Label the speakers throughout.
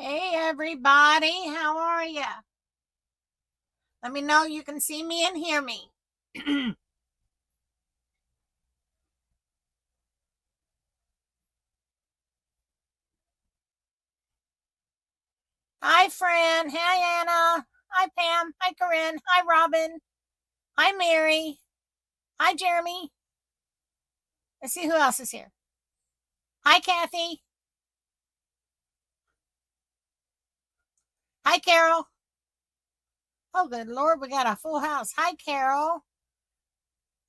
Speaker 1: Hey everybody, how are ya? Let me know you can see me and hear me. Hi Fran, hi Anna, hi Pam, hi Corinne, hi Robin, hi Mary, hi Jeremy. Let's see who else is here. Hi Kathy, hi Carol. Oh good Lord, we got a full house. Hi Carol.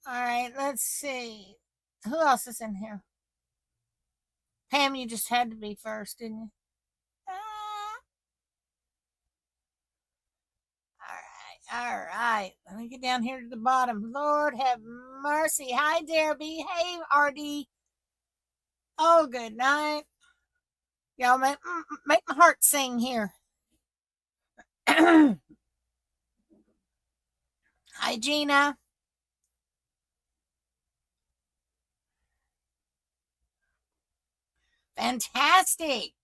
Speaker 1: All right, let's see. Who else is in here? Pam, you just had to be first, didn't you? Ah, all right. Let me get down here to the bottom. Lord have mercy. Hi, Derby. Hey, RD. Oh, good night. Y'all make my heart sing here. Hi, Gina. Fantastic.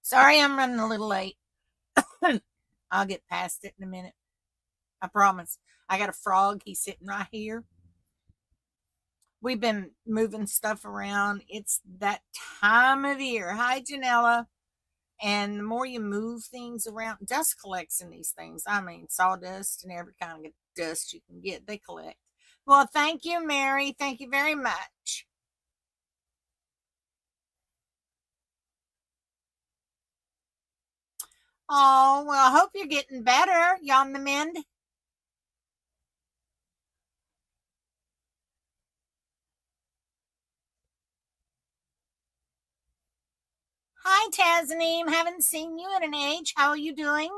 Speaker 1: Sorry, I'm running a little late. I'll get past it in a minute. I promise. I got a frog. He's sitting right here. We've been moving stuff around. It's that time of year. Hi, Janella. And the more you move things around, dust collects in these things. I mean, sawdust and every kind of dust you can get, they collect. Well, thank you, Mary. Thank you very much. Oh, well, I hope you're getting better. You on the mend? Hi, Tasneem. Haven't seen you in an age. How are you doing?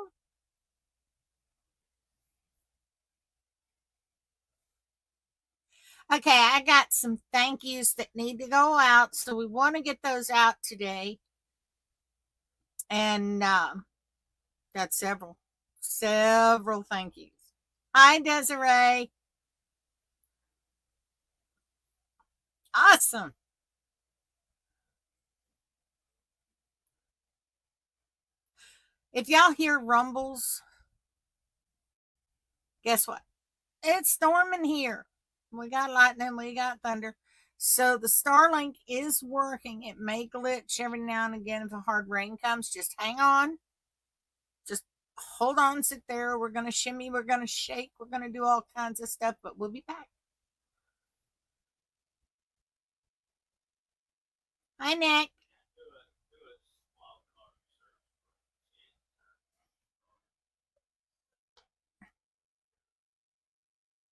Speaker 1: Okay, I got some thank yous that need to go out. So we want to get those out today. And got several thank yous. Hi, Desiree. Awesome. If y'all hear rumbles, guess what? It's storming here. We got lightning, we got thunder. So the Starlink is working. It may glitch every now and again if a hard rain comes. Just hang on. Just hold on, sit there. We're going to shimmy, we're going to shake, we're going to do all kinds of stuff, but we'll be back. Hi, Nick.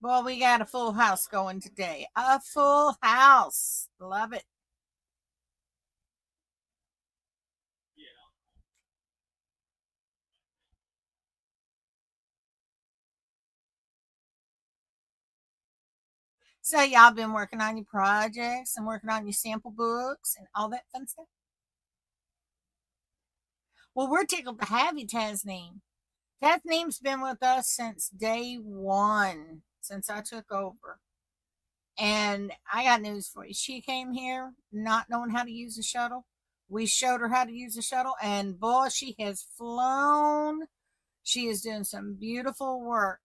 Speaker 1: Well, we got a full house going today. A full house. Love it. So y'all been working on your projects and working on your sample books and all that fun stuff? Well, we're tickled to have you, Tasneem. Tasneem's been with us since day one, since I took over. And I got news for you. She came here not knowing how to use a shuttle. We showed her how to use a shuttle, and boy, she has flown. She is doing some beautiful work.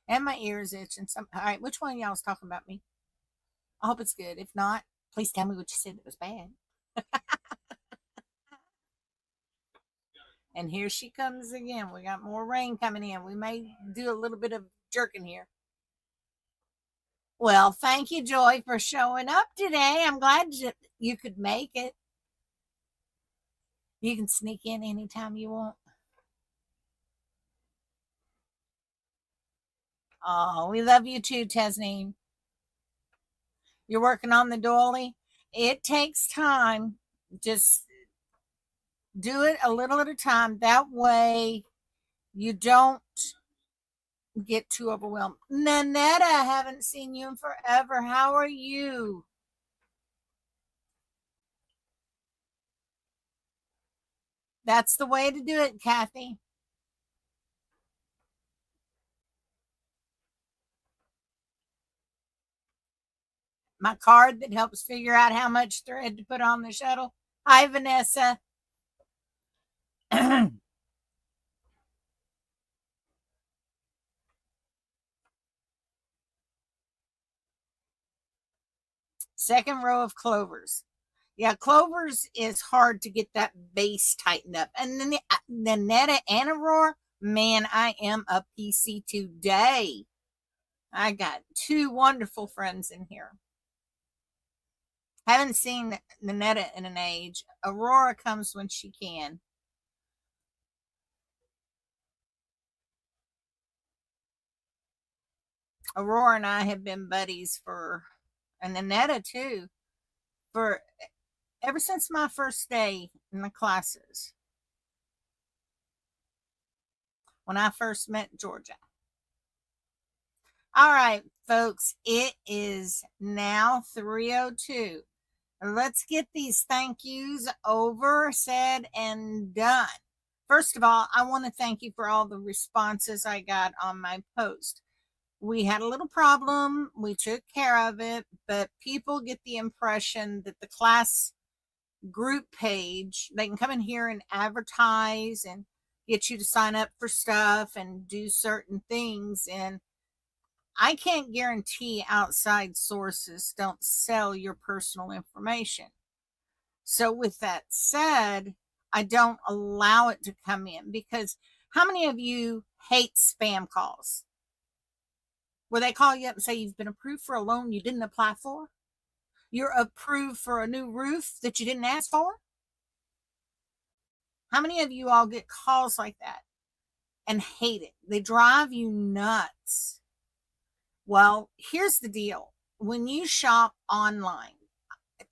Speaker 1: And my ears itching. All right, which one of y'all is talking about me? I hope it's good. If not, please tell me what you said that was bad. And here she comes again. We got more rain coming in. We may do a little bit of jerking here. Well, thank you, Joy, for showing up today. I'm glad you could make it. You can sneak in anytime you want. Oh, we love you too, Tasneem. You're working on the dolly. It takes time. Just do it a little at a time. That way you don't get too overwhelmed. Nanetta, I haven't seen you in forever. How are you? That's the way to do it, Kathy. my card that helps figure out how much thread to put on the shuttle. Hi, Vanessa. Second row of clovers. Yeah, clovers is hard to get that base tightened up. And then the Netta and Aurora, man, I am a PC today. I got two wonderful friends in here. Haven't seen Netta in an age. Aurora comes when she can. Aurora and I have been buddies and Netta too, for ever since my first day in the classes. When I first met Georgia. All right, folks, it is now 3:02. Let's get these thank yous over, said, and done. First of all, I want to thank you for all the responses I got on my post. We had a little problem. We took care of it, but people get the impression that the class group page, they can come in here and advertise and get you to sign up for stuff and do certain things. And I can't guarantee outside sources don't sell your personal information. So with that said, I don't allow it to come in, because how many of you hate spam calls? Where they call you up and say you've been approved for a loan you didn't apply for? You're approved for a new roof that you didn't ask for? How many of you all get calls like that and hate it? They drive you nuts. Well, here's the deal. When you shop online,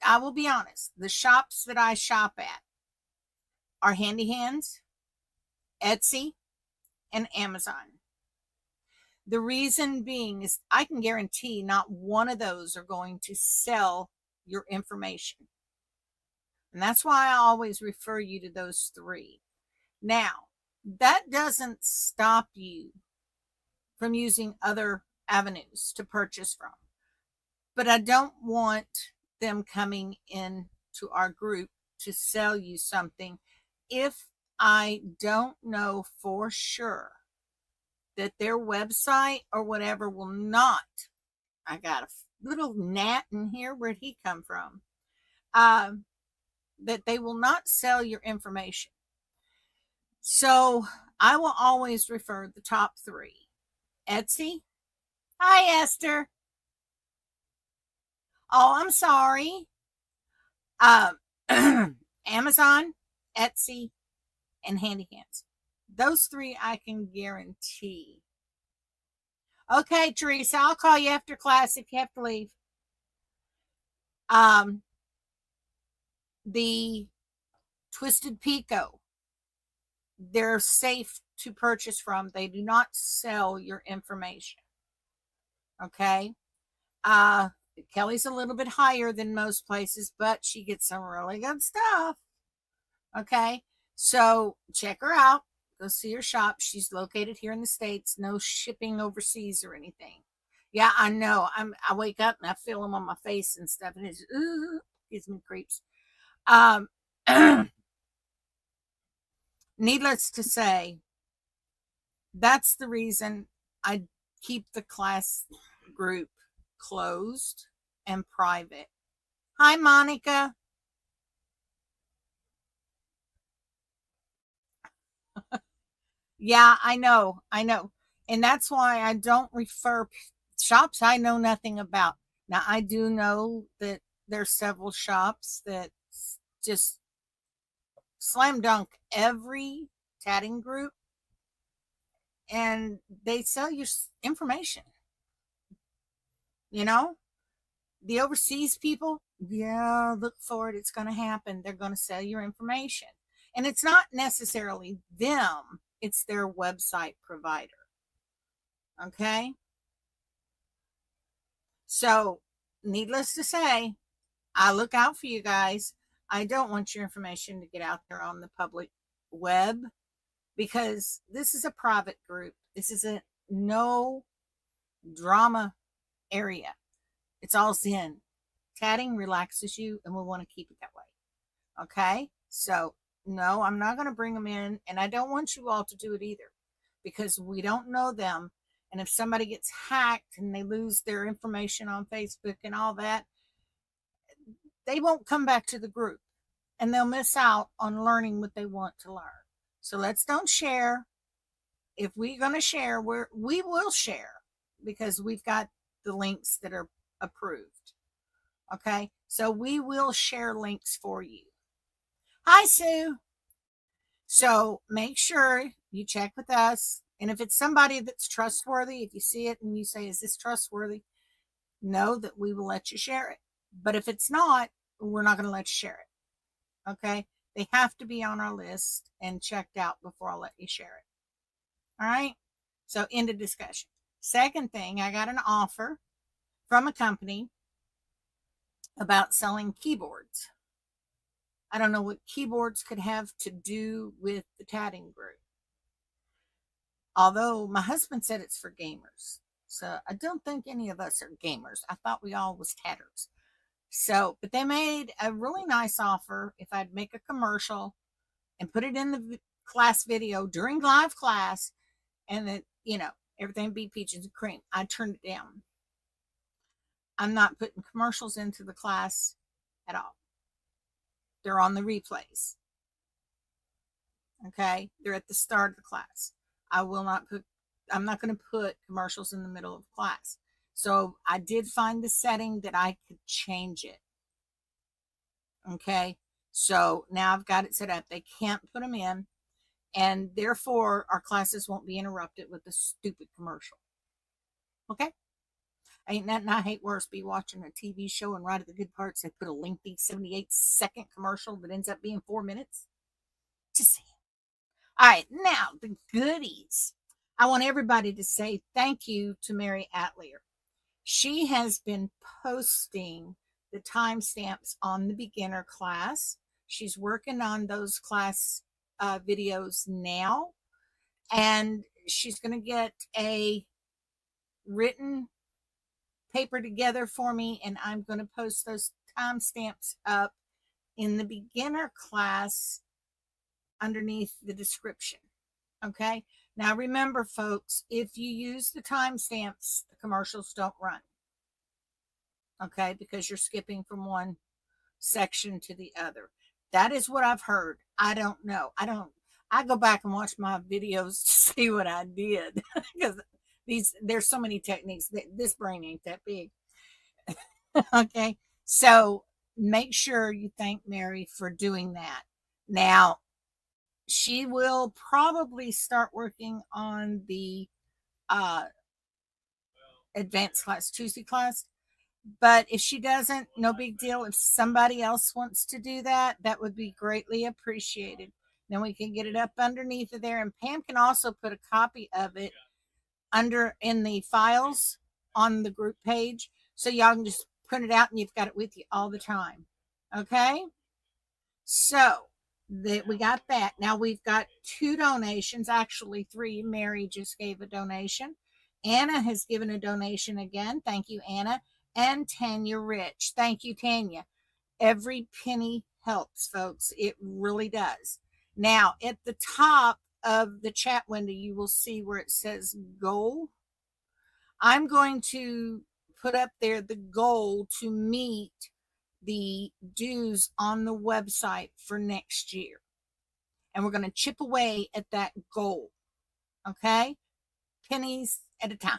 Speaker 1: I will be honest, the shops that I shop at are Handy Hands, Etsy, and Amazon. The reason being is I can guarantee not one of those are going to sell your information. And that's why I always refer you to those three. Now, that doesn't stop you from using other avenues to purchase from. But I don't want them coming in to our group to sell you something if I don't know for sure that their website or whatever will not. I got a little gnat in here. Where'd he come from? That they will not sell your information. So I will always refer the top three. Etsy. Hi, Esther. Oh, I'm sorry. Amazon, Etsy, and Handy Hands. Those three I can guarantee. Okay, Teresa, I'll call you after class if you have to leave. The Twisted Picot, they're safe to purchase from. They do not sell your information. Okay. Kelly's a little bit higher than most places, but she gets some really good stuff. Okay. So check her out. Go see her shop. She's located here in the States. No shipping overseas or anything. Yeah, I know. I wake up and I feel them on my face and stuff, and it gives me creeps. Needless to say, that's the reason I keep the class group closed and private. Hi, Monica. Yeah, I know. And that's why I don't refer shops I know nothing about. Now, I do know that there's several shops that just slam dunk every tatting group, and they sell your information. You know, the overseas people, yeah, look for it. It's going to happen. They're going to sell your information. And it's not necessarily them, it's their website provider. Okay. So, needless to say, I look out for you guys. I don't want your information to get out there on the public web, because this is a private group. This is a no drama area. It's all Zen. tatting relaxes you, and we want to keep it that way. Okay? So, no, I'm not going to bring them in, and I don't want you all to do it either because we don't know them. And if somebody gets hacked and they lose their information on Facebook and all that, they won't come back to the group and they'll miss out on learning what they want to learn. So let's don't share. If we're going to share, we will share because we've got the links that are approved. Okay, so we will share links for you. Hi, Sue. So make sure you check with us. And if it's somebody that's trustworthy, if you see it and you say, is this trustworthy? Know that we will let you share it. But if it's not, we're not going to let you share it. Okay, they have to be on our list and checked out before I'll let you share it. All right, so end of discussion. Second thing, I got an offer from a company about selling keyboards. I don't know what keyboards could have to do with the tatting group. Although my husband said it's for gamers. So I don't think any of us are gamers. I thought we all was tatters. So, but they made a really nice offer if I'd make a commercial and put it in the class video during live class and that, everything be peaches and cream. I turned it down. I'm not putting commercials into the class at all. They're on the replays. Okay. They're at the start of the class. I'm not going to put commercials in the middle of class. So I did find the setting that I could change it. Okay. So now I've got it set up. They can't put them in. And therefore, our classes won't be interrupted with a stupid commercial. Okay? Ain't nothing I hate worse be watching a TV show and right at the good parts, they put a lengthy 78-second commercial that ends up being 4 minutes. Just saying. All right, now the goodies. I want everybody to say thank you to Mary Atlier. She has been posting the timestamps on the beginner class. She's working on those class videos now, and she's going to get a written paper together for me, and I'm going to post those timestamps up in the beginner class underneath the description. Okay, now remember folks, if you use the timestamps, the commercials don't run. Okay, because you're skipping from one section to the other. That is what I've heard. I don't know. I go back and watch my videos to see what I did because there's so many techniques that this brain ain't that big. Okay. So make sure you thank Mary for doing that. Now, she will probably start working on the advanced class, Tuesday class. But if she doesn't, no big deal. If somebody else wants to do that, that would be greatly appreciated. Then we can get it up underneath of there. And Pam can also put a copy of it under in the files on the group page. So y'all can just print it out and you've got it with you all the time. Okay? So we got that. Now we've got 2 donations, actually 3. Mary just gave a donation. Anna has given a donation again. Thank you, Anna. And Tanya Rich. Thank you, Tanya. Every penny helps, folks. It really does. Now, at the top of the chat window, you will see where it says goal. I'm going to put up there the goal to meet the dues on the website for next year. And we're going to chip away at that goal. Okay? Pennies at a time.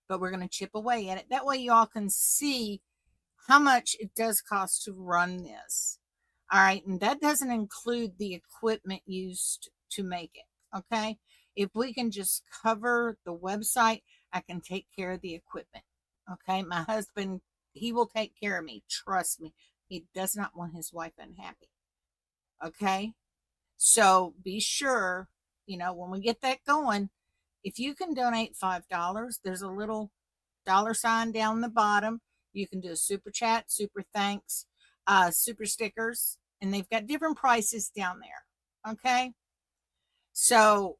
Speaker 1: But we're going to chip away at it. That way y'all can see how much it does cost to run this. All right. And that doesn't include the equipment used to make it. Okay. If we can just cover the website, I can take care of the equipment. Okay. My husband, he will take care of me. Trust me. He does not want his wife unhappy. Okay. So be sure, when we get that going, if you can donate $5, there's a little $sign down the bottom. You can do a super chat, super thanks, super stickers, and they've got different prices down there. Okay. So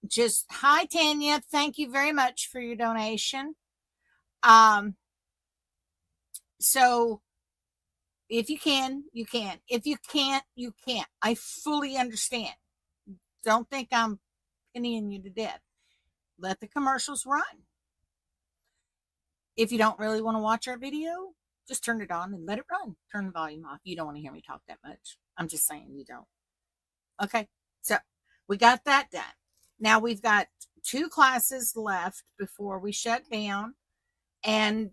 Speaker 1: just hi, Tanya. Thank you very much for your donation. So If you can, you can. If you can't, you can't. I fully understand. Don't think I'm pinning you to death. Let the commercials run. If you don't really want to watch our video, just turn it on and let it run. Turn the volume off. You don't want to hear me talk that much. I'm just saying you don't. Okay, so we got that done. Now we've got 2 classes left before we shut down. And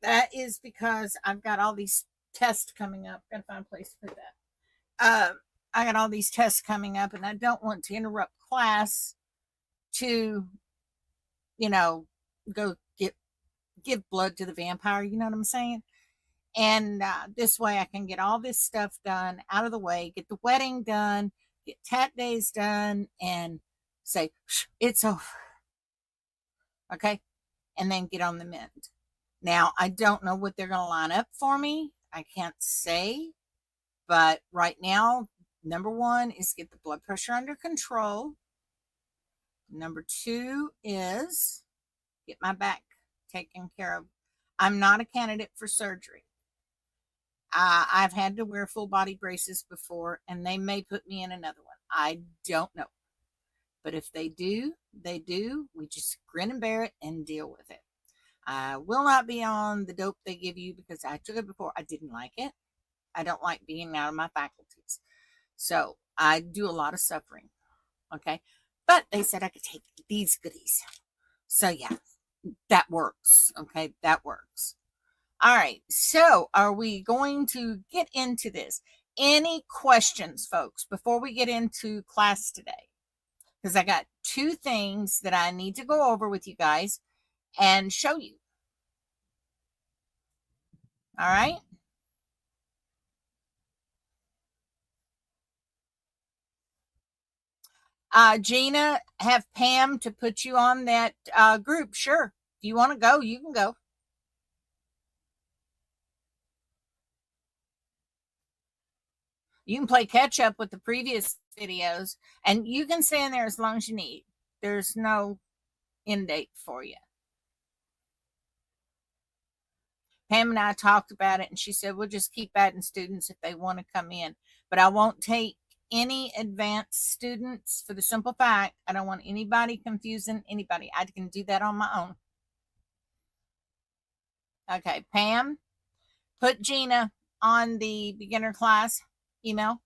Speaker 1: that is because I've got all these tests coming up. Gotta find a place to put that. I got all these tests coming up, and I don't want to interrupt class to, go give blood to the vampire. You know what I'm saying? And this way I can get all this stuff done out of the way, get the wedding done, get tat days done, and say, it's over. Okay? And then get on the mend. Now, I don't know what they're going to line up for me. I can't say. But right now, number 1 is get the blood pressure under control. Number 2 is get my back taken care of. I'm not a candidate for surgery. I've had to wear full body braces before, and they may put me in another one. I don't know. But if they do, they do. We just grin and bear it and deal with it. I will not be on the dope they give you because I took it before. I didn't like it. I don't like being out of my faculties. So I do a lot of suffering. Okay. But they said I could take these goodies. So yeah, that works. Okay. That works. All right. So are we going to get into this? Any questions, folks, before we get into class today? Because I got 2 things that I need to go over with you guys and show you. All right. Gina, have Pam to put you on that group. Sure. If you want to go, you can go. You can play catch up with the previous videos, and you can stay in there as long as you need. There's no end date for you. Pam and I talked about it, and she said, we'll just keep adding students if they want to come in. But I won't take any advanced students for the simple fact I don't want anybody confusing anybody. I can do that on my own. Okay, Pam, put Gina on the beginner class email.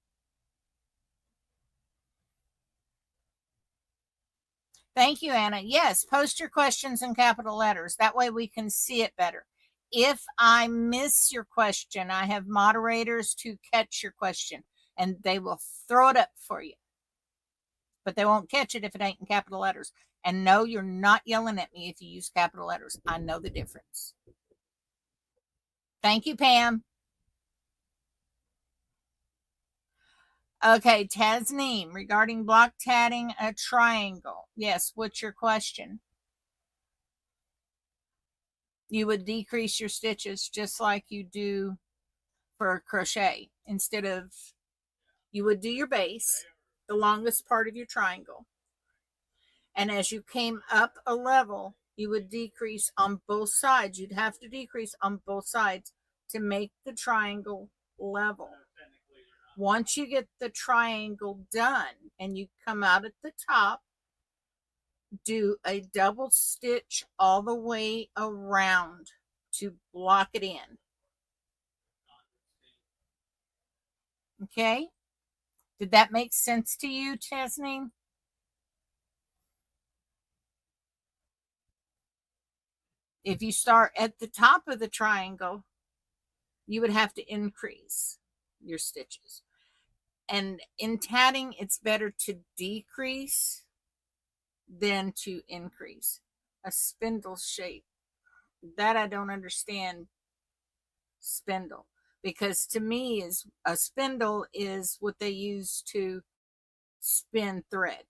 Speaker 1: Thank you, Anna. Yes, post your questions in capital letters. That way we can see it better. If I miss your question, I have moderators to catch your question, and they will throw it up for you. But they won't catch it if it ain't in capital letters. And no, you're not yelling at me if you use capital letters. I know the difference. Thank you, Pam. Okay, Tasneem, regarding block tatting a triangle. Yes, what's your question? You would decrease your stitches just like you do for crochet. Instead of, you would do your base, the longest part of your triangle. And as you came up a level, you would decrease on both sides. You'd have to decrease on both sides to make the triangle level. Once you get the triangle done and you come out at the top, do a double stitch all the way around to block it in. Okay? Did that make sense to you, Tasneem? If you start at the top of the triangle, you would have to increase your stitches. And in tatting, it's better to decrease than to increase. A spindle shape, that I don't understand. Spindle, because to me is a spindle is what they use to spin thread,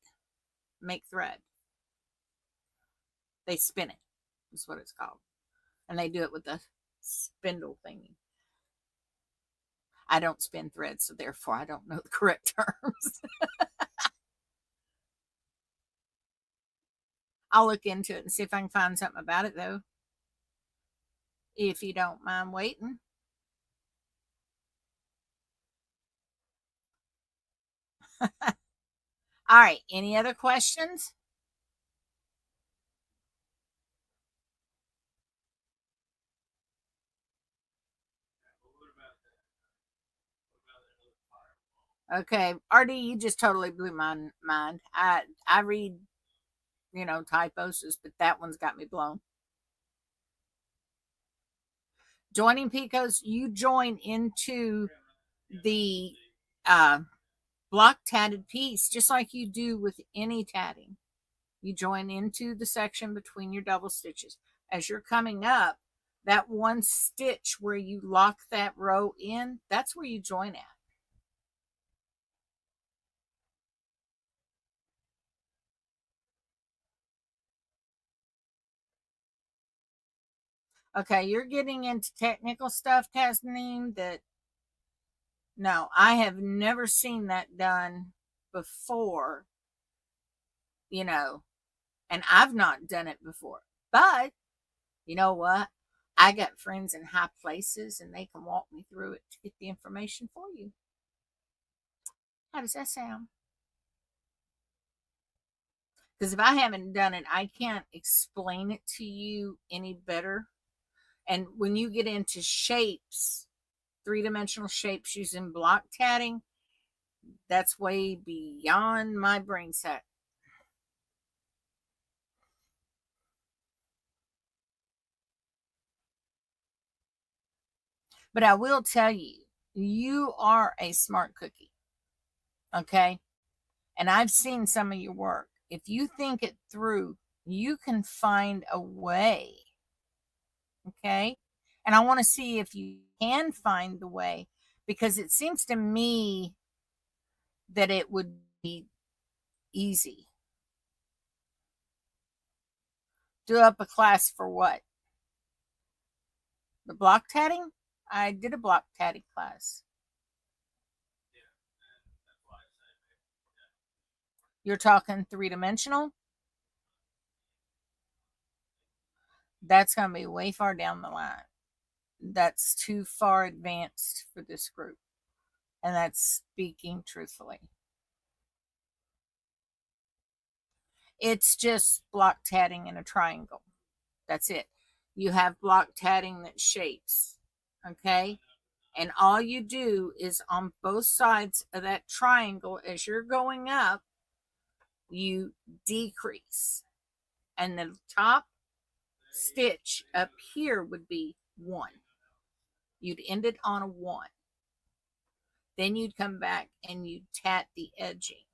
Speaker 1: make thread. They spin it, is what it's called, and they do it with a spindle thingy. I don't spin thread, so therefore I don't know the correct terms. I'll look into it and see if I can find something about it, though, if you don't mind waiting. All right. Any other questions? Okay, RD, you just totally blew my mind. I read, typos, but that one's got me blown. Joining Picos, you join into the uh, block tatted piece just like you do with any tatting. You join into the section between your double stitches. As you're coming up, that one stitch where you lock that row in, that's where you join at. Okay, you're getting into technical stuff, Tasneem, that no, I have never seen that done before, you know, and I've not done it before. But you know what? I got friends in high places and they can walk me through it to get the information for you. How does that sound? Because if I haven't done it, I can't explain it to you any better. And when you get into shapes, three-dimensional shapes using block tatting, that's way beyond my brain set. But I will tell you, you are a smart cookie. Okay. And I've seen some of your work. If you think it through, you can find a way. Okay. And I want to see if you can find the way because it seems to me that it would be easy. Do up a class for what? The block tatting? I did a block tatting class. You're talking three-dimensional? That's going to be way far down the line. That's too far advanced for this group. And that's speaking truthfully. It's just block tatting in a triangle. That's it. You have block tatting that shapes. Okay. And all you do is on both sides of that triangle, as you're going up, you decrease. And the top stitch up here would be 1. You'd end it on a 1. Then you'd come back and you'd tat the edging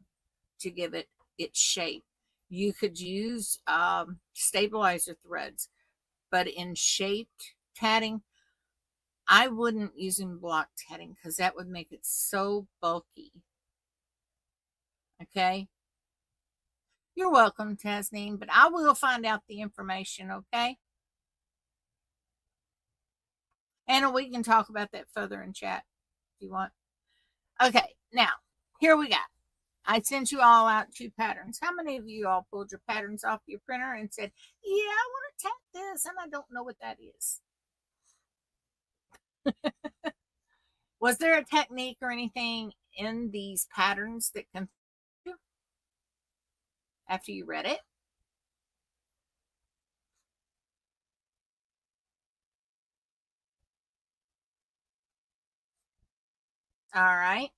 Speaker 1: to give it its shape. You could use stabilizer threads, but in shaped tatting, I wouldn't use in block tatting because that would make it so bulky. Okay. You're welcome, Tasneem, but I will find out the information, okay? And we can talk about that further in chat if you want. Okay, now, here we go. I sent you all out 2 patterns. How many of you all pulled your patterns off your printer and said, yeah, I want to tat this, and I don't know what that is? Was there a technique or anything in these patterns that confused you after you read it? All right.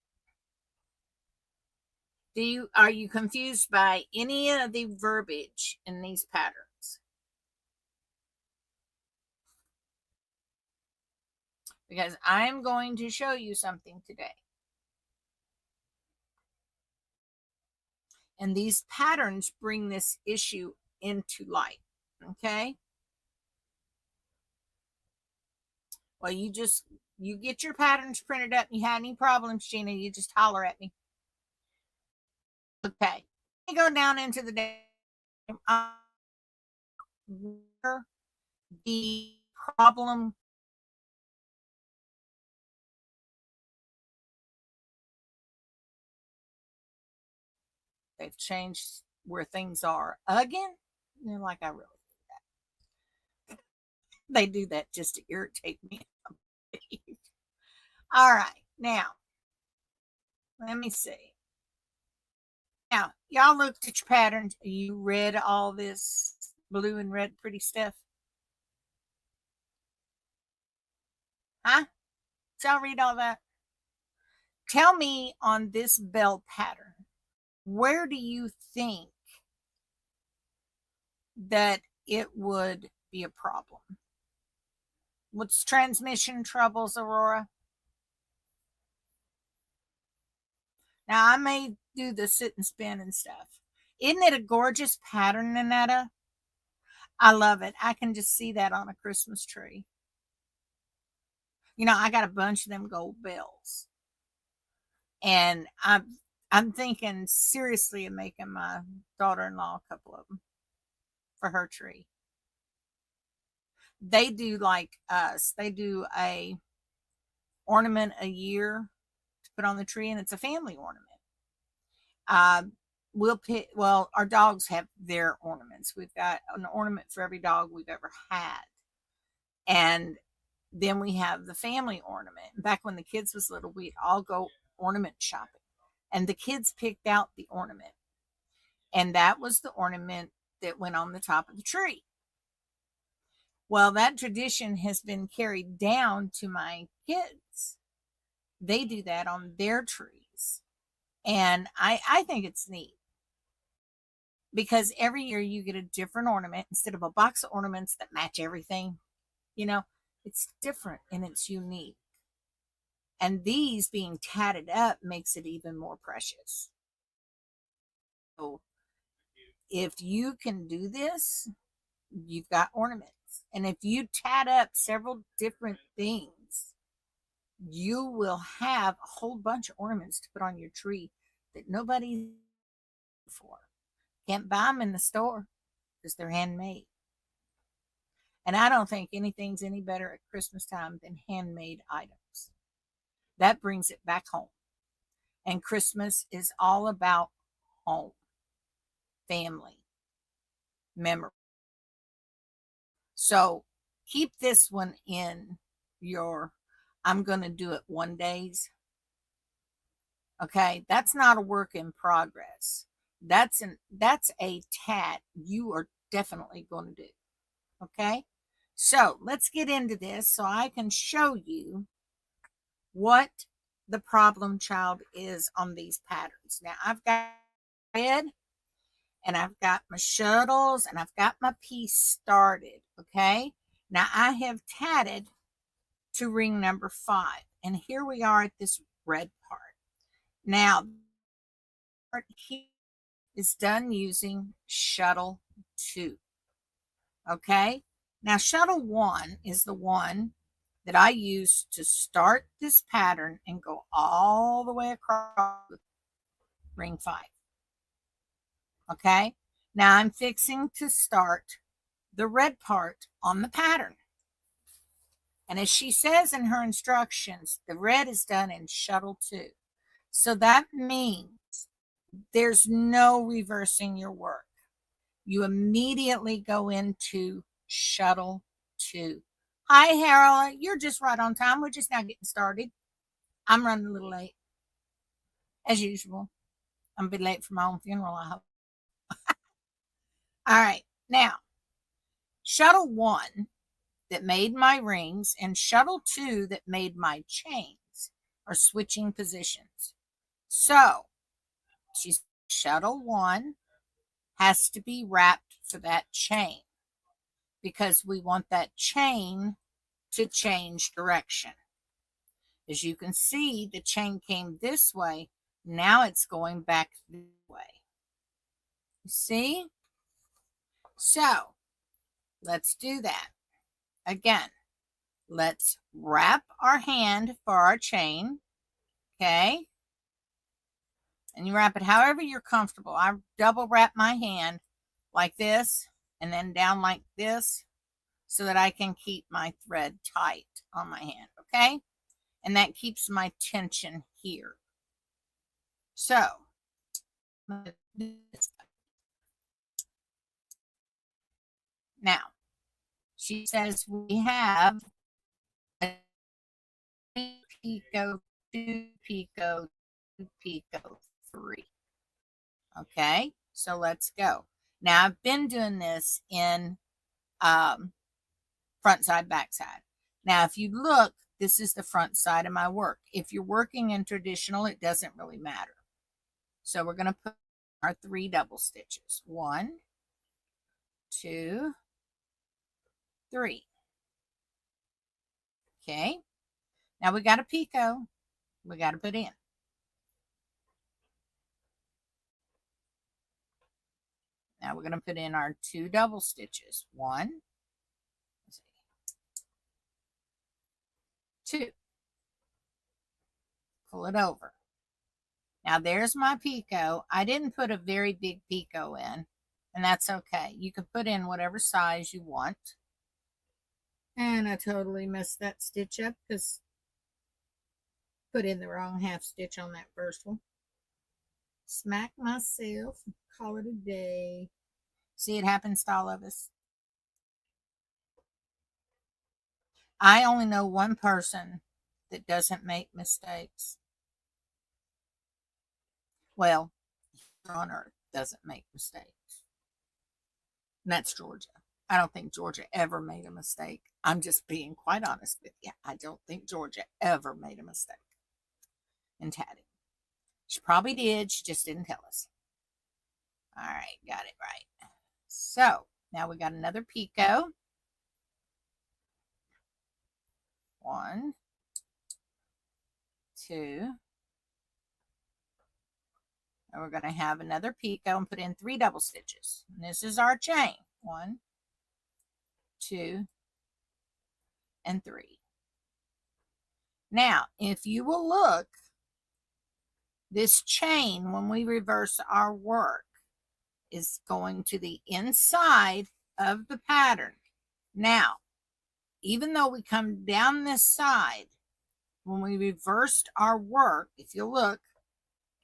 Speaker 1: Are you confused by any of the verbiage in these patterns? Because I'm going to show you something today. And these patterns bring this issue into light. Okay. Well, you get your patterns printed up and you have any problems, Gina, you just holler at me. Okay. You go down into the day. Where the problem they've changed where things are again. You're like, I really do that. They do that just to irritate me. All right. Now, let me see. Now, y'all looked at your patterns. You read all this blue and red pretty stuff? Huh? Did y'all read all that? Tell me on this bell pattern, where do you think that it would be a problem? What's transmission troubles, Aurora? Now, I may do the sit and spin and stuff. Isn't it a gorgeous pattern, Nanetta? I love it. I can just see that on a Christmas tree. You know, I got a bunch of them gold bells. And I'm thinking seriously of making my daughter-in-law a couple of them for her tree. They do like us. They do a ornament a year to put on the tree, and it's a family ornament. Uh, we'll pick. Well, our dogs have their ornaments. We've got an ornament for every dog we've ever had, and then we have the family ornament. Back when the kids was little, we'd all go ornament shopping, and the kids picked out the ornament, and that was the ornament that went on the top of the tree. Well, that tradition has been carried down to my kids. They do that on their trees. And I think it's neat because every year you get a different ornament instead of a box of ornaments that match everything. You know, it's different and it's unique. And these being tatted up makes it even more precious. So if you can do this, you've got ornaments. And if you tat up several different things, you will have a whole bunch of ornaments to put on your tree that nobody for. Can't buy them in the store because they're handmade. And I don't think anything's any better at Christmas time than handmade items. That brings it back home. And Christmas is all about home, family, memory. So keep this one in your I'm going to do it one days. Okay, that's not a work in progress. That's a tat you are definitely going to do. Okay, so let's get into this so I can show you what the problem child is on these patterns. Now I've got red and I've got my shuttles and I've got my piece started. Okay, now I have tatted to ring number 5, and here we are at this red part. Now part here is done using shuttle 2. Okay, now shuttle 1 is the one that I use to start this pattern and go all the way across ring 5. Okay, now I'm fixing to start the red part on the pattern. And as she says in her instructions, the red is done in shuttle 2. So that means there's no reversing your work. You immediately go into shuttle 2. Hi, Harold. You're just right on time. We're just now getting started. I'm running a little late, as usual. I'm going to be late for my own funeral, I hope. All right. Now, shuttle 1 that made my rings and shuttle 2 that made my chains are switching positions. So, she's shuttle 1 has to be wrapped for that chain because we want that chain to change direction. As you can see, the chain came this way. Now it's going back this way. You see? So, let's do that. Again, let's wrap our hand for our chain. Okay? And you wrap it however you're comfortable. I double wrap my hand like this and then down like this so that I can keep my thread tight on my hand, okay? And that keeps my tension here. So, now, she says we have a picot, 2 picot, 2 picot, 3. Okay, so let's go. Now I've been doing this in front side, back side. Now if you look, this is the front side of my work. If you're working in traditional, it doesn't really matter. So we're going to put our 3 double stitches. 1, 2, 3. Okay, now we got a picot we got to put in. Now we're going to put in our 2 double stitches. 1, 2. Pull it over. Now there's my picot. I didn't put a very big picot in, and that's okay. You can put in whatever size you want. And I totally messed that stitch up because put in the wrong half stitch on that first one. Smack myself, call it a day. See, it happens to all of us. I only know one person that doesn't make mistakes. Well, on earth doesn't make mistakes. And that's Georgia. I don't think Georgia ever made a mistake. I'm just being quite honest with you. I don't think Georgia ever made a mistake in tatting. She probably did. She just didn't tell us. All right, got it right. So now we got another picot. 1, 2. And we're going to have another picot and put in 3 double stitches. And this is our chain. 1, 2, and 3. Now, if you will look, this chain, when we reverse our work, is going to the inside of the pattern. Now, even though we come down this side, when we reversed our work, if you look,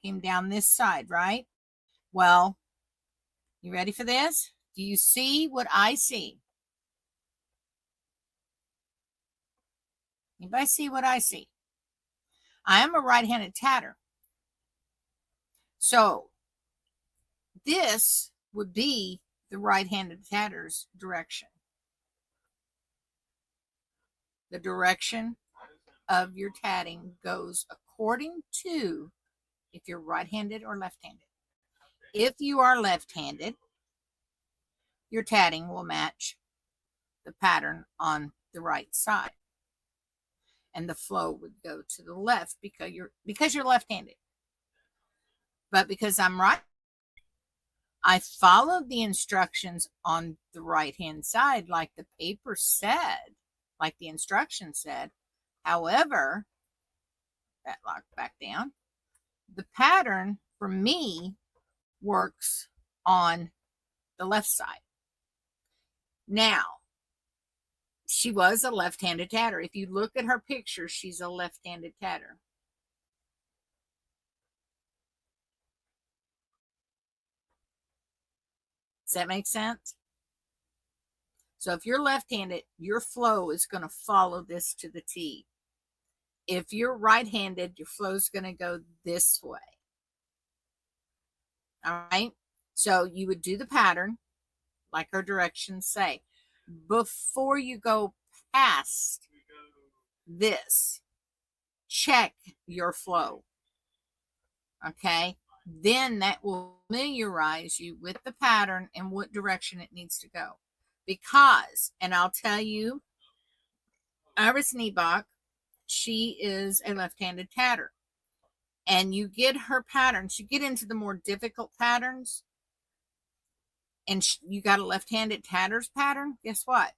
Speaker 1: came down this side, right? Well, you ready for this? Do you see what I see? Anybody see what I see? I am a right-handed tatter. So this would be the right-handed tatter's direction. The direction of your tatting goes according to if you're right-handed or left-handed. If you are left-handed, your tatting will match the pattern on the right side. And the flow would go to the left because you're left-handed. But because I'm right, I followed the instructions on the right-hand side like the paper said, like the instructions said. However, that locked back down. The pattern for me works on the left side. Now, she was a left-handed tatter. If you look at her picture, she's a left-handed tatter. Does that make sense? So if you're left-handed, your flow is going to follow this to the T. If you're right-handed, your flow is going to go this way. All right. So you would do the pattern like her directions say. Before you go past this, check your flow. Okay. Then that will familiarize you with the pattern and what direction it needs to go. Because, and I'll tell you, Iris Niebach, she is a left-handed tatter. And you get her patterns, you get into the more difficult patterns, and you got a left-handed tatter's pattern, guess what?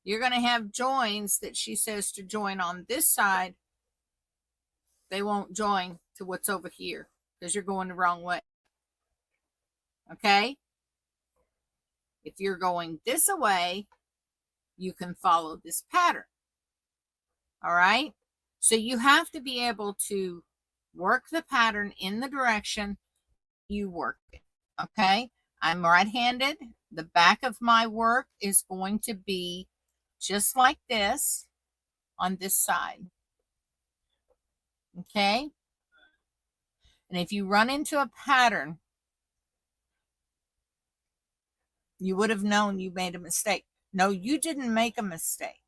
Speaker 1: You're going to have joins that she says to join on this side. They won't join to what's over here because you're going the wrong way. Okay? If you're going this way, you can follow this pattern. All right? So you have to be able to work the pattern in the direction you work it. Okay? I'm right-handed. The back of my work is going to be just like this on this side. Okay? And if you run into a pattern You would have known you made a mistake. No, you didn't make a mistake.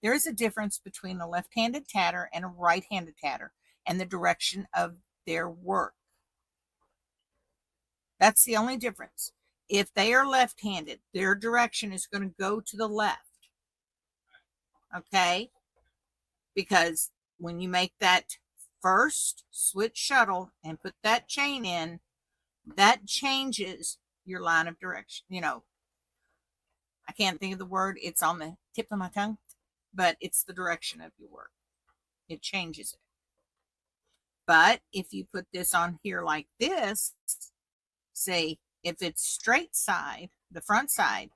Speaker 1: There is a difference between a left-handed tatter and a right-handed tatter and the direction of their work. That's the only difference. If they are left-handed, their direction is going to go to the left. Okay? Because when you make that first switch shuttle and put that chain in, that changes your line of direction. You know, I can't think of the word. It's on the tip of my tongue, but it's the direction of your work. It changes it. But if you put this on here like this, say if it's straight side, the front side,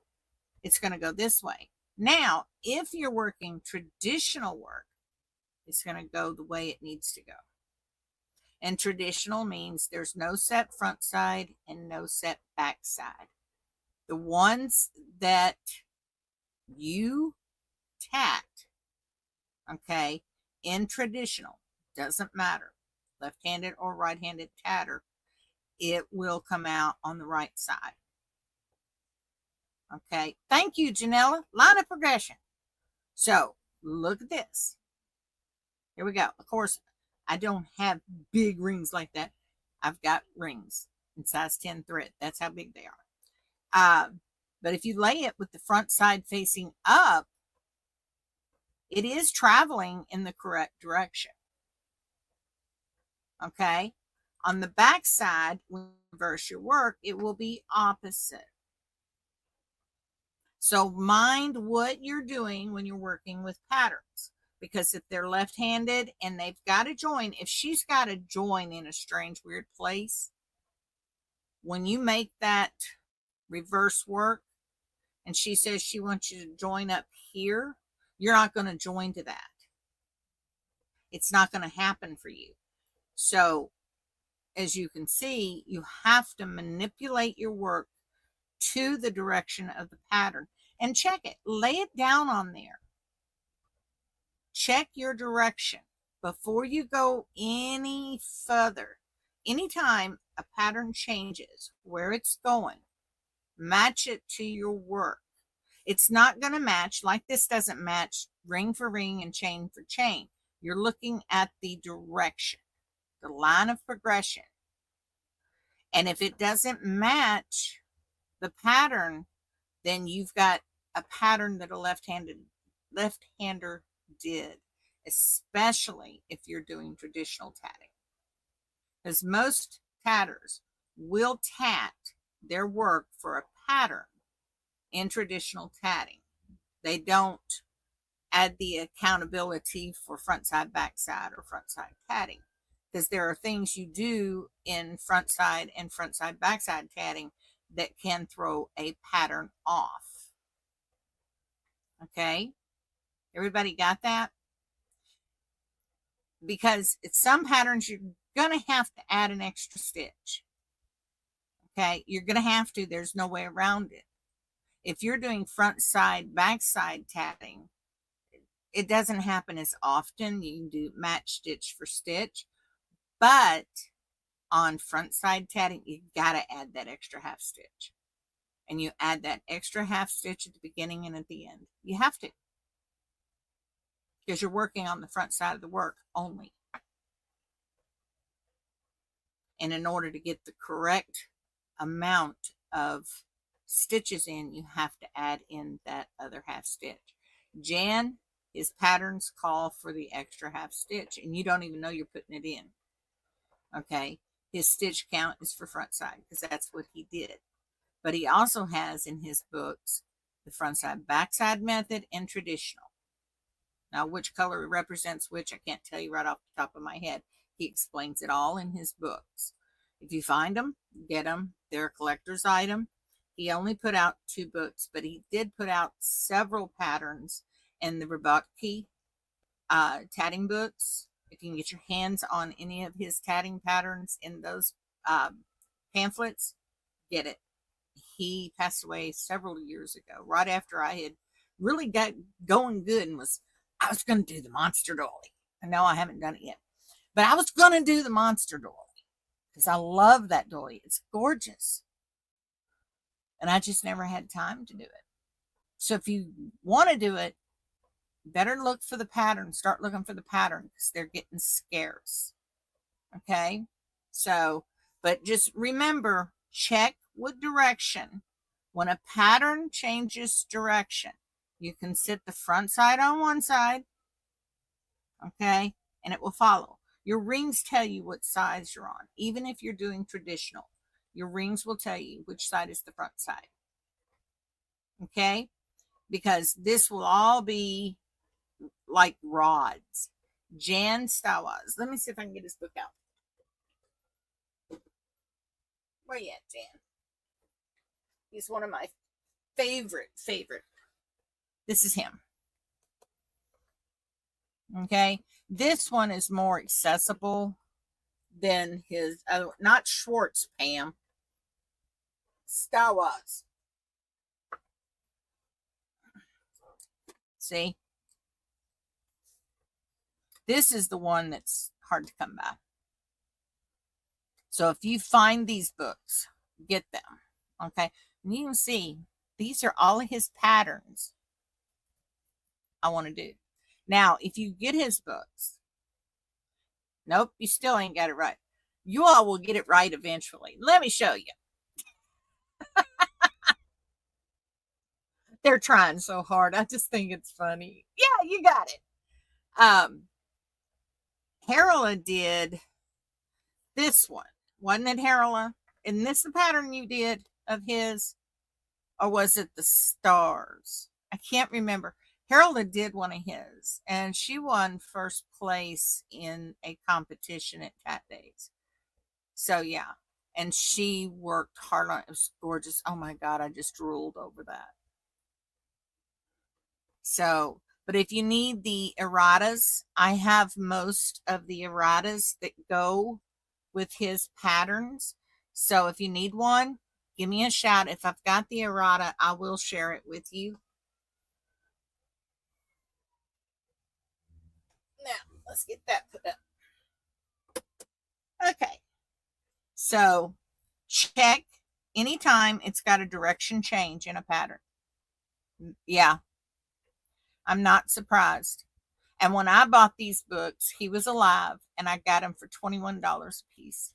Speaker 1: it's going to go this way. Now, if you're working traditional work, it's going to go the way it needs to go. And traditional means there's no set front side and no set back side. The ones that you tat, okay, in traditional, doesn't matter, left-handed or right-handed tatter, it will come out on the right side. Okay, thank you, Janella. Line of progression. So look at this. Here we go. Of course, I don't have big rings like that. I've got rings in size 10 thread. That's how big they are. But if you lay it with the front side facing up, it is traveling in the correct direction. Okay. On the back side, when you reverse your work, it will be opposite. So mind what you're doing when you're working with patterns. Because if they're left-handed and they've got to join, if she's got to join in a strange, weird place, when you make that reverse work and she says she wants you to join up here, you're not going to join to that. It's not going to happen for you. So as you can see, you have to manipulate your work to the direction of the pattern and check it. Lay it down on there. Check your direction before you go any further. Anytime a pattern changes where it's going, match it to your work. It's not going to match, like this doesn't match ring for ring and chain for chain. You're looking at the direction, the line of progression. And if it doesn't match the pattern, then you've got a pattern that a left-hander did, especially if you're doing traditional tatting. Because most tatters will tat their work for a pattern in traditional tatting. They don't add the accountability for front side, back side, or front side tatting. Because there are things you do in front side and front side, back side tatting that can throw a pattern off. Okay? Everybody got that? Because it's some patterns you're going to have to add an extra stitch. Okay? You're going to have to. There's no way around it. If you're doing front side, back side tatting, it doesn't happen as often. You can do match stitch for stitch. But on front side tatting, you got to add that extra half stitch. And you add that extra half stitch at the beginning and at the end. You have to. Because you're working on the front side of the work only. And in order to get the correct amount of stitches in, you have to add in that other half stitch. Jan, his patterns call for the extra half stitch, and you don't even know you're putting it in. Okay, his stitch count is for front side because that's what he did. But he also has in his books the front side, back side method and traditional. Now, which color represents which, I can't tell you right off the top of my head. He explains it all in his books. If you find them, get them. They're a collector's item. He only put out 2 books, but he did put out several patterns in the Robotki tatting books. If you can get your hands on any of his tatting patterns in those pamphlets, get it. He passed away several years ago, right after I had really got going good and I was going to do the monster dolly. I know I haven't done it yet, but I was going to do the monster dolly because I love that dolly. It's gorgeous. And I just never had time to do it. So if you want to do it, better look for the pattern. Start looking for the pattern because they're getting scarce. Okay. So, but just remember, check with direction. When a pattern changes direction, you can sit the front side on one side, okay, and it will follow. Your rings tell you what size you're on. Even if you're doing traditional, your rings will tell you which side is the front side, okay, because this will all be like rods. Jan Stawas. Let me see if I can get his book out. Where you at, Jan? He's one of my favorite. This is him. Okay. This one is more accessible than his other, not Schwartz, Pam. Stawas. See? This is the one that's hard to come by. So if you find these books, get them. Okay. And you can see these are all of his patterns I want to do. Now, if you get his books, nope, you still ain't got it right. You all will get it right eventually. Let me show you. They're trying so hard. I just think it's funny. Yeah, you got it. Harola did this one. Wasn't it, Harola? Isn't this the pattern you did of his? Or was it the stars? I can't remember. Harola did one of his, and she won first place in a competition at Tat Days. So, yeah. And she worked hard on it. It was gorgeous. Oh, my God. I just drooled over that. So, but if you need the erratas, I have most of the erratas that go with his patterns. So if you need one, give me a shout. If I've got the errata, I will share it with you. Now, let's get that put up. Okay. So check anytime it's got a direction change in a pattern. Yeah. I'm not surprised. And when I bought these books, he was alive, and I got them for $21 a piece.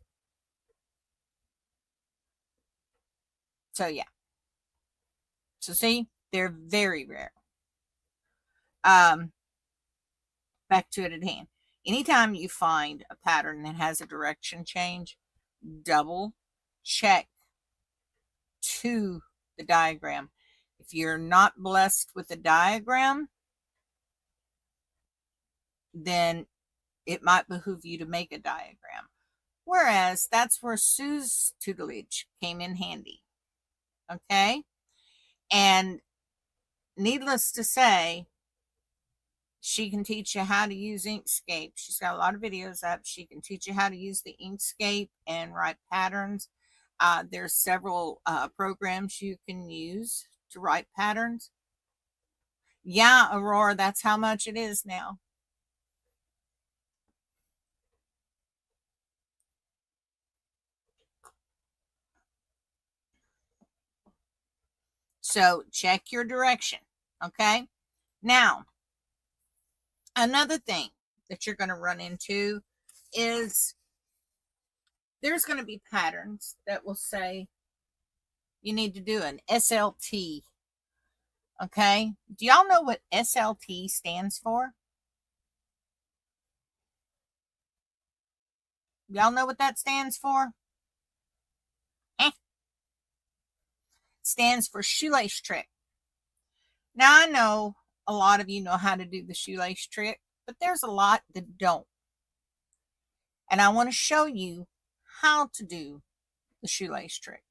Speaker 1: So, yeah. So, see, they're very rare. Back to it at hand. Anytime you find a pattern that has a direction change, double check to the diagram. If you're not blessed with a diagram, then it might behoove you to make a diagram. Whereas that's where Sue's tutelage came in handy. Okay. And needless to say, she can teach you how to use Inkscape. She's got a lot of videos up. She can teach you how to use the Inkscape and write patterns. There's several programs you can use to write patterns. Yeah, Aurora, that's how much it is now. So check your direction. Okay. Now, another thing that you're going to run into is there's going to be patterns that will say you need to do an SLT. Okay. Do y'all know what SLT stands for? Y'all know what that stands for? Stands for shoelace trick. Now, I know a lot of you know how to do the shoelace trick, but there's a lot that don't. And I want to show you how to do the shoelace trick.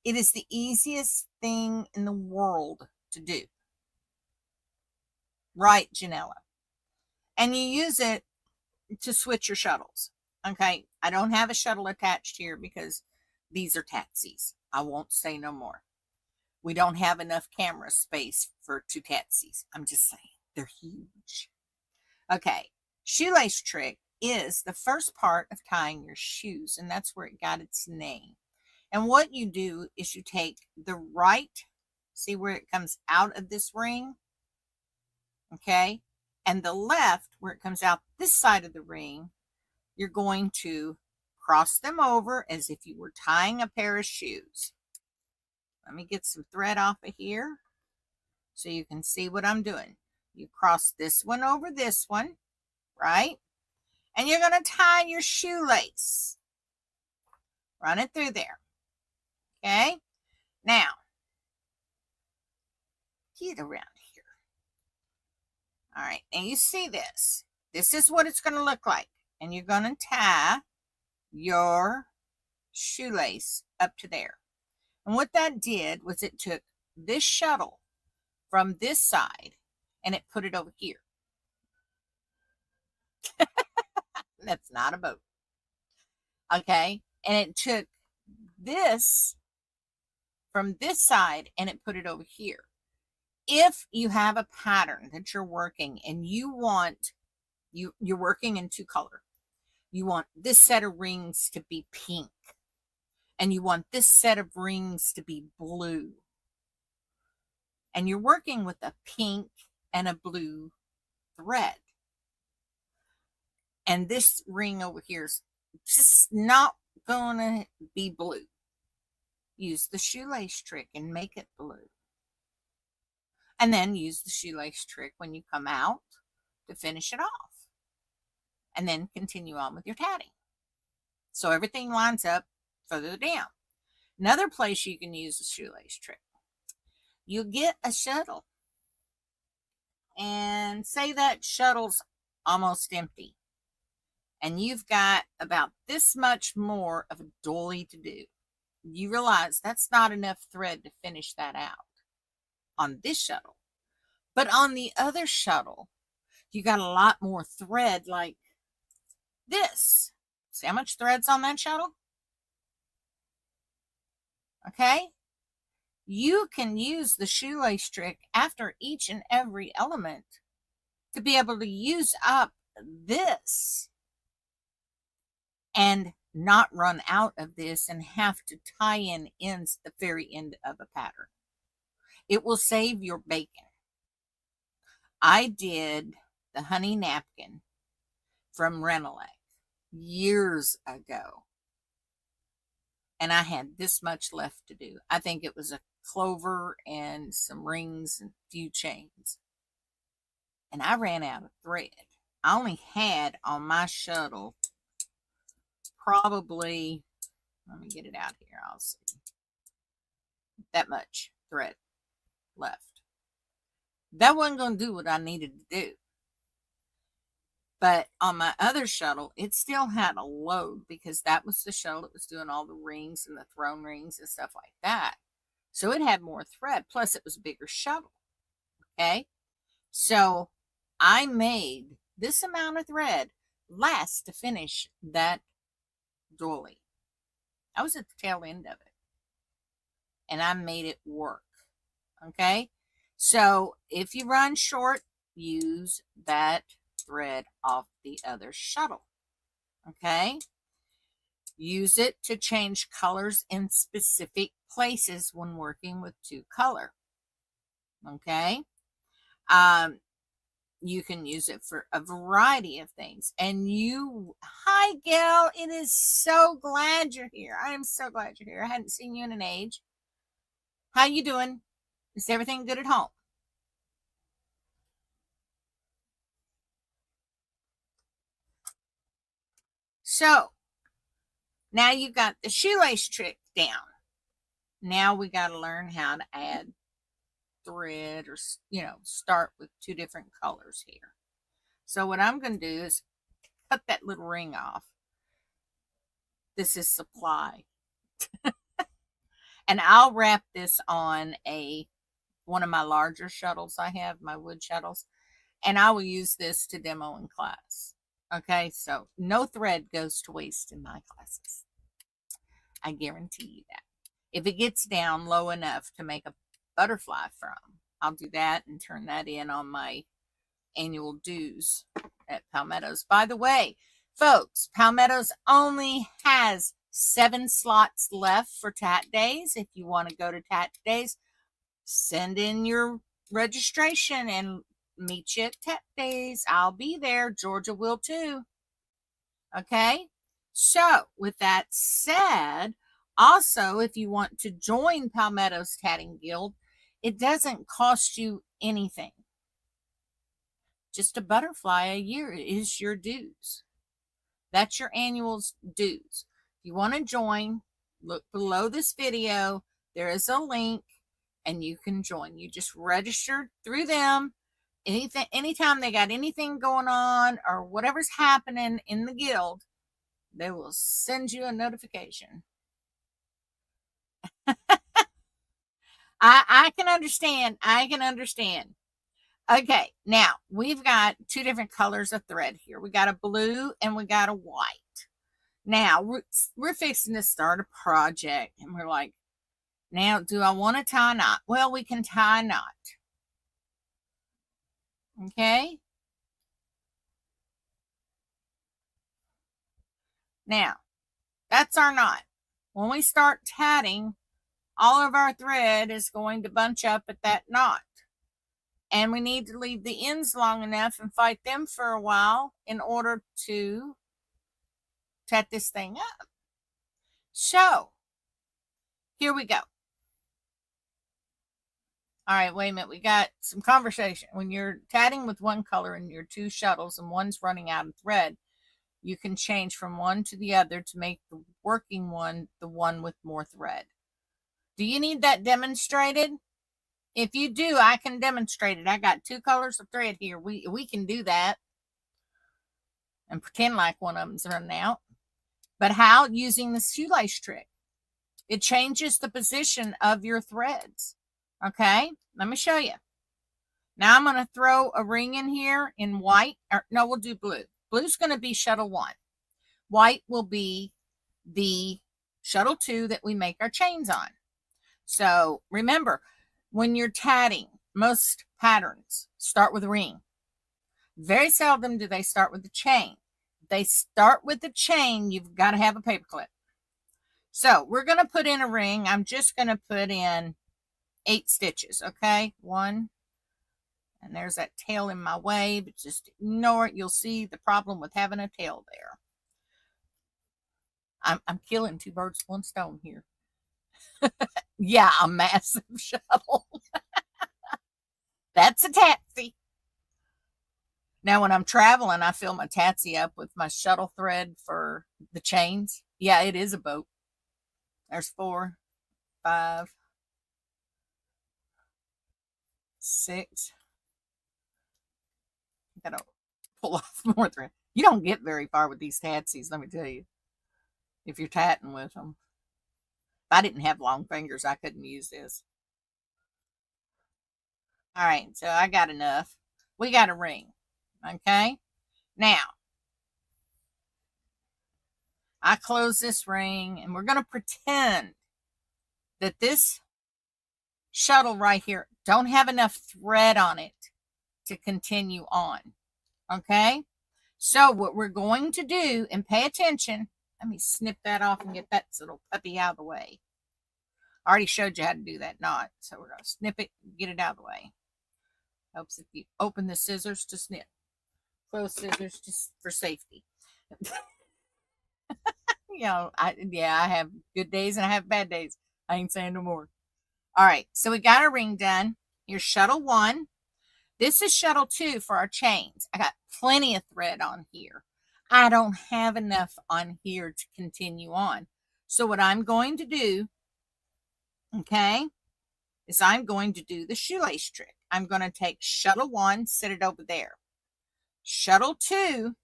Speaker 1: It is the easiest thing in the world to do. Right, Janella? And you use it to switch your shuttles. Okay, I don't have a shuttle attached here because these are tatsies. I won't say no more. We don't have enough camera space for 2 tatsies. I'm just saying, they're huge. Okay, shoelace trick is the first part of tying your shoes, and that's where it got its name. And what you do is you take the right, see where it comes out of this ring? Okay. And the left, where it comes out this side of the ring, you're going to cross them over as if you were tying a pair of shoes. Let me get some thread off of here so you can see what I'm doing. You cross this one over this one, right? And you're going to tie your shoelace. Run it through there. Okay? Now, get around here. All right, and you see this. This is what it's going to look like. And you're going to tie your shoelace up to there. And what that did was it took this shuttle from this side and it put it over here. That's not a boat. Okay, and it took this from this side and it put it over here. If you have a pattern that you're working and you want, you're working in 2 color, you want this set of rings to be pink and you want this set of rings to be blue, and you're working with a pink and a blue thread, and this ring over here is just not gonna be blue, use the shoelace trick and make it blue. And then use the shoelace trick when you come out to finish it off. And then continue on with your tatting. So everything lines up further down. Another place you can use the shoelace trick. You get a shuttle. And say that shuttle's almost empty. And you've got about this much more of a dolly to do. You realize that's not enough thread to finish that out on this shuttle. But on the other shuttle, you got a lot more thread like this. See how much thread's on that shuttle? Okay? You can use the shoelace trick after each and every element to be able to use up this and not run out of this and have to tie in ends at the very end of a pattern. It will save your bacon. I did the honey napkin from Renelec years ago, and I had this much left to do. I think it was a clover and some rings and a few chains, and I ran out of thread. I only had on my shuttle probably, let me get it out here, I'll see, that much thread left. That wasn't going to do what I needed to do. But on my other shuttle, it still had a load because that was the shuttle that was doing all the rings and the throne rings and stuff like that. So it had more thread. Plus, it was a bigger shuttle. Okay? So I made this amount of thread last to finish that dolly. I was at the tail end of it. And I made it work. Okay? So if you run short, use that thread off the other shuttle. Okay? Use it to change colors in specific places when working with 2 color. Okay? You can use it for a variety of things. And you, hi Gail, it is so glad you're here. I am so glad you're here. I hadn't seen you in an age. How you doing? Is everything good at home? So, now you've got the shoelace trick down. Now we got to learn how to add thread or, start with 2 different colors here. So what I'm going to do is cut that little ring off. This is supply. And I'll wrap this on one of my larger shuttles I have, my wood shuttles, and I will use this to demo in class. Okay, so no thread goes to waste in my classes. I guarantee you that. If it gets down low enough to make a butterfly from, I'll do that and turn that in on my annual dues at Palmetto's. By the way, folks, Palmetto's only has 7 slots left for Tat Days. If you want to go to Tat Days, send in your registration and meet you at Tat Days. I'll be there. Georgia will too. Okay? So, with that said, also, if you want to join Palmetto's Tatting Guild, it doesn't cost you anything. Just a butterfly a year is your dues. That's your annual dues. If you want to join, look below this video. There is a link and you can join. You just register through them. Anytime they got anything going on or whatever's happening in the guild, they will send you a notification. I can understand. I can understand. Okay, now we've got 2 different colors of thread here. We got a blue and we got a white. Now we're fixing to start a project and we're like, now do I want to tie a knot? Well, we can tie a knot. Okay. Now that's our knot. When we start tatting, all of our thread is going to bunch up at that knot. And we need to leave the ends long enough and fight them for a while in order to tat this thing up. So, here we go. All right, wait a minute. We got some conversation. When you're tatting with one color and your 2 shuttles and one's running out of thread, you can change from one to the other to make the working one the one with more thread. Do you need that demonstrated? If you do, I can demonstrate it. I got 2 colors of thread here. We can do that and pretend like one of them's running out. But how? Using the shoelace trick. It changes the position of your threads. Okay, let me show you. Now I'm going to throw a ring in here in white. Or no, we'll do blue. Blue's going to be shuttle 1. White will be the shuttle 2 that we make our chains on. So remember, when you're tatting, most patterns start with a ring. Very seldom do they start with the chain. They start with the chain. You've got to have a paper clip. So we're going to put in a ring. I'm just going to put in 8 stitches. Okay, 1. And there's that tail in my way, but just ignore it. You'll see the problem with having a tail there. I'm killing 2 birds with 1 stone here. Yeah, a massive shuttle. That's a tatsy. Now, when I'm traveling, I fill my tatsy up with my shuttle thread for the chains. Yeah, it is a boat. There's 4, 5, 6. Gotta pull off more thread. You don't get very far with these tatsies, let me tell you, if you're tatting with them. If I didn't have long fingers, I couldn't use this. All right, so I got enough. We got a ring. Okay, now I close this ring and we're going to pretend that this shuttle right here don't have enough thread on it to continue on. Okay, so what we're going to do, and pay attention, let me snip that off and get that little puppy out of the way. I already showed you how to do that knot, so we're going to snip it and get it out of the way. Helps if you open the scissors to snip. Close scissors just for safety. You know, I have good days and I have bad days. I ain't saying no more. All right, so we got our ring done. Here's shuttle 1. This is shuttle 2 for our chains. I got plenty of thread on here. I don't have enough on here to continue on. So what I'm going to do, okay, is I'm going to do the shoelace trick. I'm going to take shuttle 1, set it over there. Shuttle 2,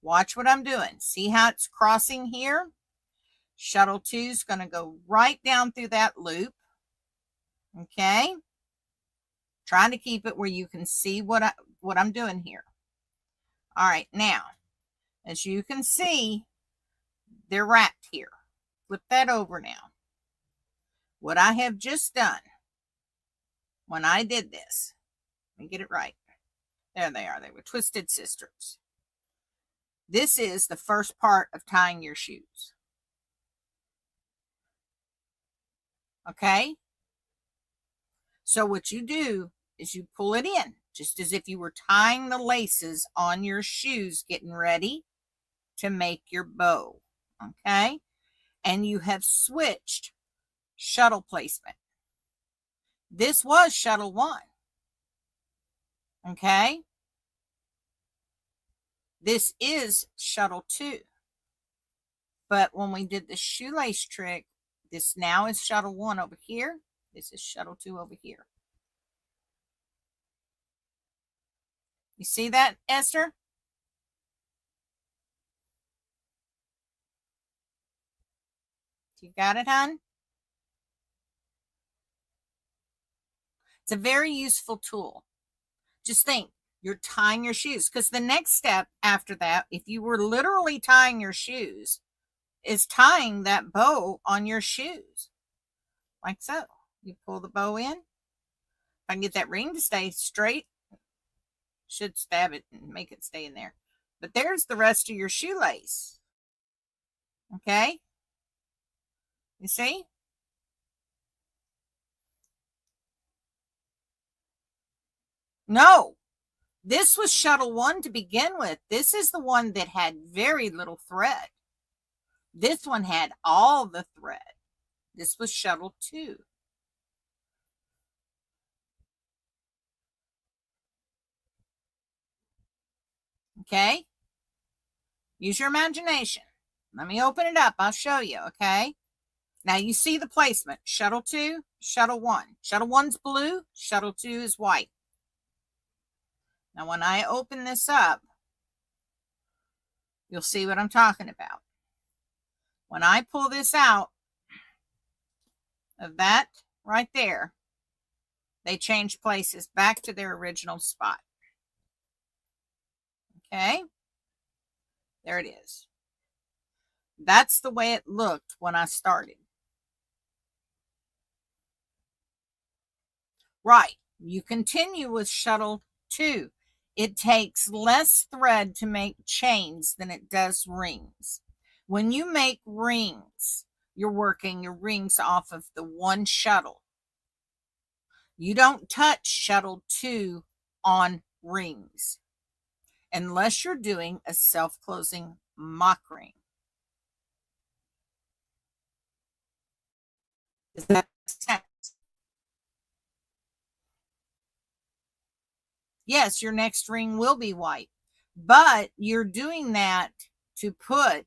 Speaker 1: watch what I'm doing. See how it's crossing here? Shuttle 2 is going to go right down through that loop. Okay? Trying to keep it where you can see what I'm doing here. All right, now, as you can see, they're wrapped here. Flip that over now. What I have just done, when I did this, let me get it right. There they are. They were twisted sisters. This is the first part of tying your shoes. Okay. So what you do is you pull it in, just as if you were tying the laces on your shoes, getting ready to make your bow. Okay. And you have switched shuttle placement. This was shuttle 1. Okay. This is shuttle 2. But when we did the shoelace trick, this now is shuttle 1 over here. This is shuttle 2 over here. You see that, Esther? You got it, hon? It's a very useful tool. Just think, you're tying your shoes, because the next step after that, if you were literally tying your shoes, is tying that bow on your shoes, like so. You pull the bow in. If I can get that ring to stay straight, should stab it and make it stay in there. But there's the rest of your shoelace. Okay? You see? No, this was shuttle 1 to begin with. This is the one that had very little thread. This one had all the thread. This was shuttle 2. Okay? Use your imagination. Let me open it up. I'll show you, okay? Now you see the placement. Shuttle 2, shuttle 1. Shuttle 1's blue, shuttle 2 is white. Now when I open this up, you'll see what I'm talking about. When I pull this out of that right there, they change places back to their original spot. Okay? There it is. That's the way it looked when I started. Right. You continue with shuttle 2. It takes less thread to make chains than it does rings. When you make rings, you're working your rings off of the one shuttle. You don't touch shuttle 2 on rings unless you're doing a self-closing mock ring. Does that make sense? Yes, your next ring will be white, but you're doing that to put,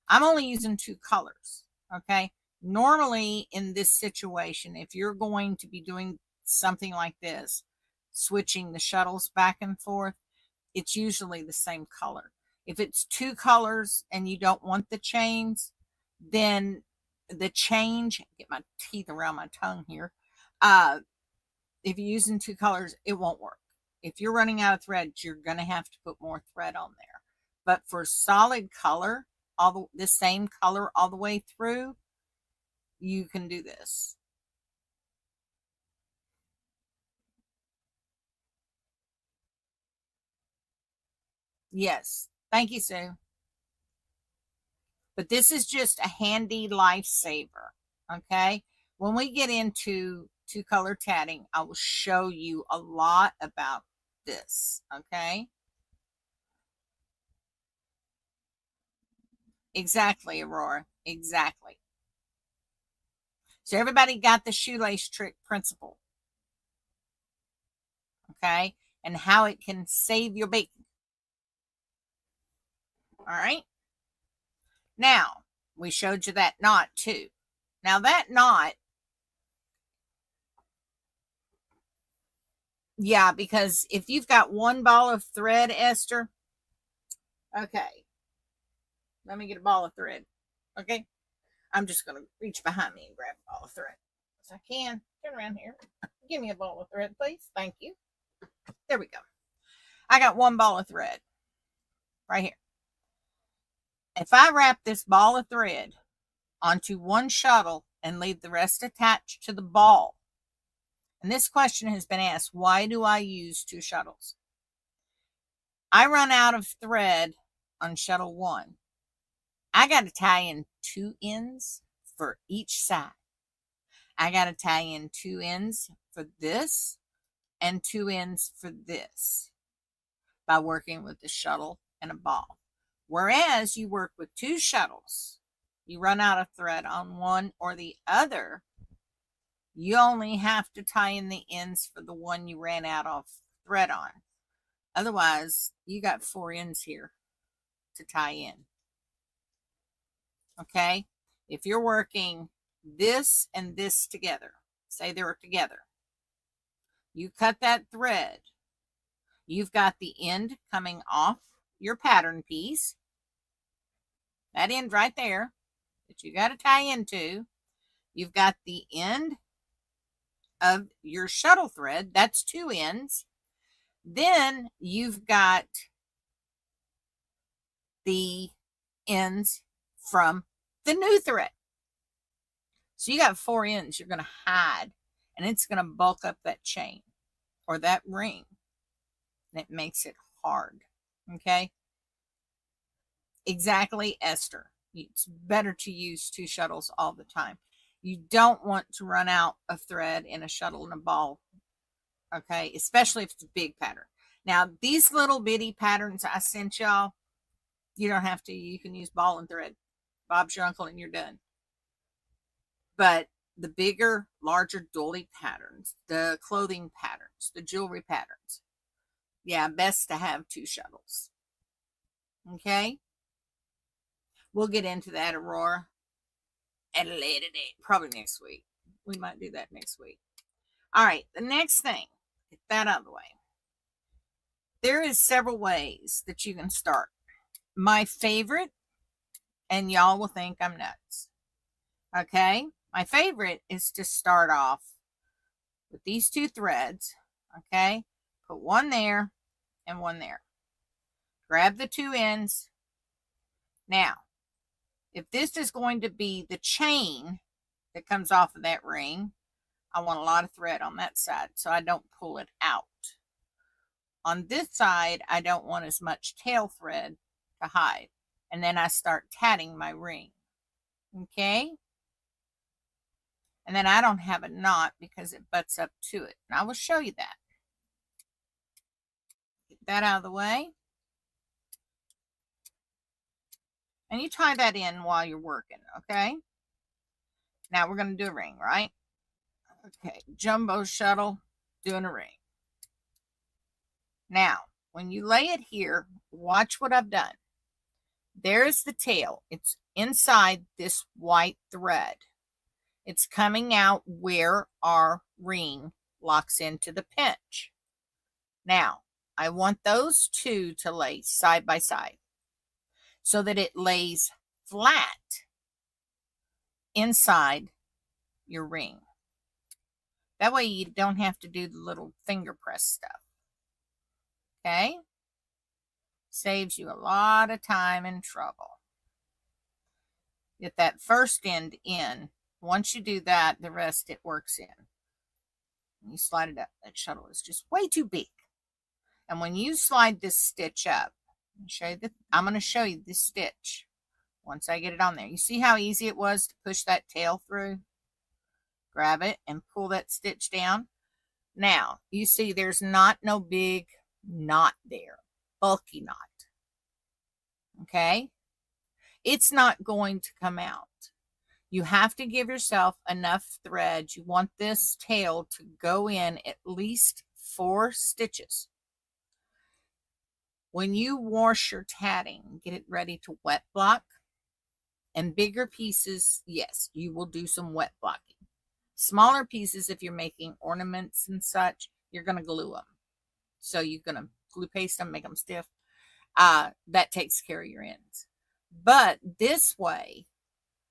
Speaker 1: I'm only using 2 colors, okay? Normally in this situation, if you're going to be doing something like this, switching the shuttles back and forth, it's usually the same color. If it's 2 colors and you don't want the chains, then the change, get my teeth around my tongue here. If you're using 2 colors, it won't work. If you're running out of thread, you're going to have to put more thread on there. But for solid color, the same color all the way through, you can do this. Yes. Thank you, Sue. But this is just a handy lifesaver. Okay. When we get into 2-color tatting, I will show you a lot about this. Okay. Exactly, Aurora. Exactly. So everybody got the shoelace trick principle. Okay. And how it can save your bacon. All right. Now, we showed you that knot too. Now that knot, yeah, because if you've got 1 ball of thread, Esther, okay, let me get a ball of thread. Okay. I'm just going to reach behind me and grab a ball of thread. As I can. Turn around here. Give me a ball of thread, please. Thank you. There we go. I got 1 ball of thread right here. If I wrap this ball of thread onto 1 shuttle and leave the rest attached to the ball, and this question has been asked, why do I use 2 shuttles? I run out of thread on shuttle 1. I got to tie in 2 ends for each side. I got to tie in 2 ends for this and 2 ends for this by working with the shuttle and a ball. Whereas you work with 2 shuttles, you run out of thread on one or the other, you only have to tie in the ends for the one you ran out of thread on. Otherwise, you got 4 ends here to tie in. Okay? If you're working this and this together, say they're together, you cut that thread, you've got the end coming off your pattern piece, that end right there that you got to tie into. You've got the end of your shuttle thread, that's 2 ends. Then you've got the ends from the new thread. So you got 4 ends you're going to hide, and it's going to bulk up that chain or that ring, and it makes it hard. Okay? Exactly, Esther. It's better to use 2 shuttles all the time. You don't want to run out of thread in a shuttle and a ball. Okay? Especially if it's a big pattern. Now, these little bitty patterns I sent y'all, you don't have to. You can use ball and thread. Bob's your uncle and you're done. But the bigger, larger doily patterns, the clothing patterns, the jewelry patterns, yeah, best to have 2 shuttles. Okay? We'll get into that, Aurora, at a later date, probably next week. We might do that next week. All right, the next thing, get that out of the way. There is several ways that you can start. My favorite, and y'all will think I'm nuts, okay? My favorite is to start off with these 2 threads, okay? Put one there and one there. Grab the 2 ends. Now, if this is going to be the chain that comes off of that ring, I want a lot of thread on that side so I don't pull it out. On this side, I don't want as much tail thread to hide. And then I start tatting my ring. Okay? And then I don't have a knot because it butts up to it. And I will show you that. Get that out of the way. And you tie that in while you're working, okay? Now we're going to do a ring, right? Okay, jumbo shuttle, doing a ring. Now, when you lay it here, watch what I've done. There's the tail. It's inside this white thread. It's coming out where our ring locks into the pinch. Now, I want those 2 to lay side by side so that it lays flat inside your ring. That way you don't have to do the little finger press stuff. Okay? Saves you a lot of time and trouble. Get that first end in. Once you do that, the rest it works in. And you slide it up. That shuttle is just way too big. And when you slide this stitch up, I'm going to show you this stitch once I get it on there. You see how easy it was to push that tail through? Grab it and pull that stitch down. Now, you see there's no big knot there. Bulky knot. Okay? It's not going to come out. You have to give yourself enough thread. You want this tail to go in at least 4 stitches. When you wash your tatting, get it ready to wet block. And bigger pieces, yes, you will do some wet blocking. Smaller pieces, if you're making ornaments and such, you're going to glue them. So you're going to glue paste them, make them stiff. That takes care of your ends. But this way,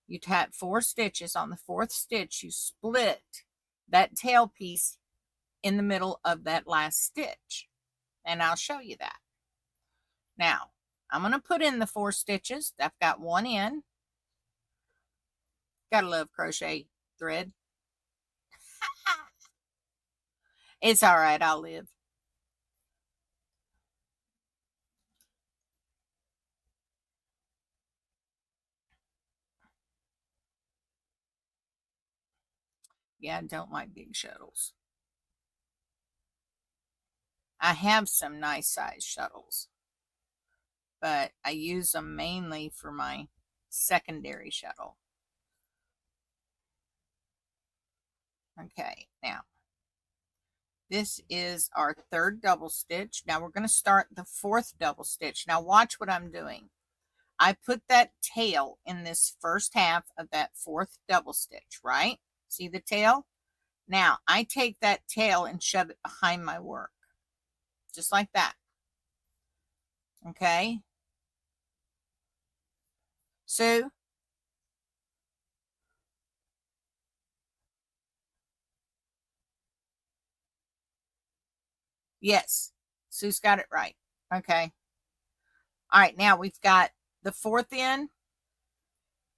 Speaker 1: you tap 4 stitches. On the 4th stitch, you split that tail piece in the middle of that last stitch. And I'll show you that. Now, I'm going to put in the 4 stitches. I've got one in. Gotta love crochet thread. It's all right. I'll live. Yeah, I don't like big shuttles. I have some nice size shuttles, but I use them mainly for my secondary shuttle. Okay, now this is our third double stitch. Now we're going to start the fourth double stitch. Now watch what I'm doing. I put that tail in this first half of that fourth double stitch, right? See the tail? Now I take that tail and shove it behind my work, just like that. Okay. Sue? Yes. Sue's got it right. Okay. All right. Now we've got the fourth in.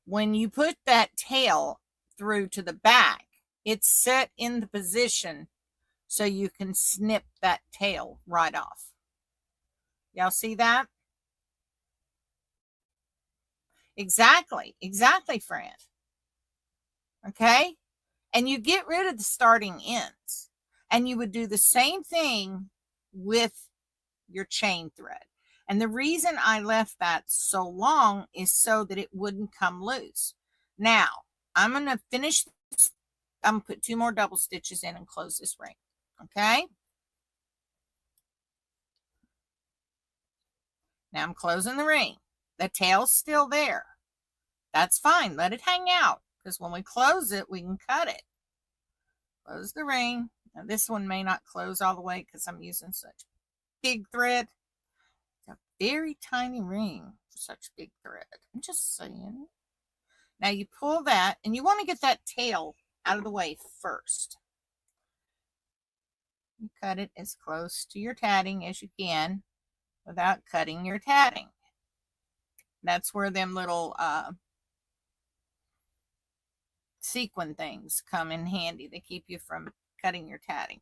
Speaker 1: When you put that tail through to the back, it's set in the position so you can snip that tail right off. Y'all see that? Exactly. Exactly, Fran. Okay. And you get rid of the starting ends. And you would do the same thing with your chain thread. And the reason I left that so long is so that it wouldn't come loose. Now, I'm going to finish this. I'm going to put 2 more double stitches in and close this ring. Okay. Now I'm closing the ring. The tail's still there. That's fine. Let it hang out, because when we close it, we can cut it. Close the ring. Now this one may not close all the way because I'm using such big thread. It's a very tiny ring for such big thread. I'm just saying. Now you pull that, and you want to get that tail out of the way first. You cut it as close to your tatting as you can without cutting your tatting. That's where them little sequin things come in handy. They keep you from cutting your tatting.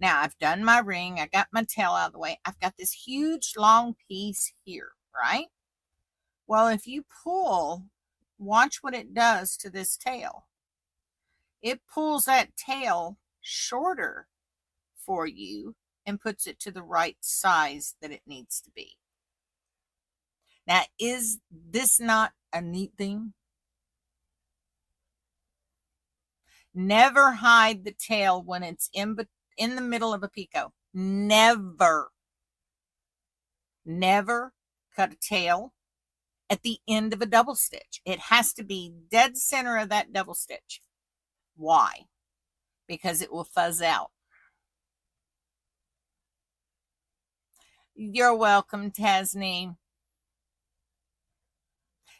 Speaker 1: Now I've done my ring. I got my tail out of the way. I've got this huge long piece here, right? Well, if you pull, watch what it does to this tail. It pulls that tail shorter for you and puts it to the right size that it needs to be. Now, is this not a neat thing? Never hide the tail when it's in the middle of a picot. Never. Never cut a tail at the end of a double stitch. It has to be dead center of that double stitch. Why? Because it will fuzz out. You're welcome, Tasneem.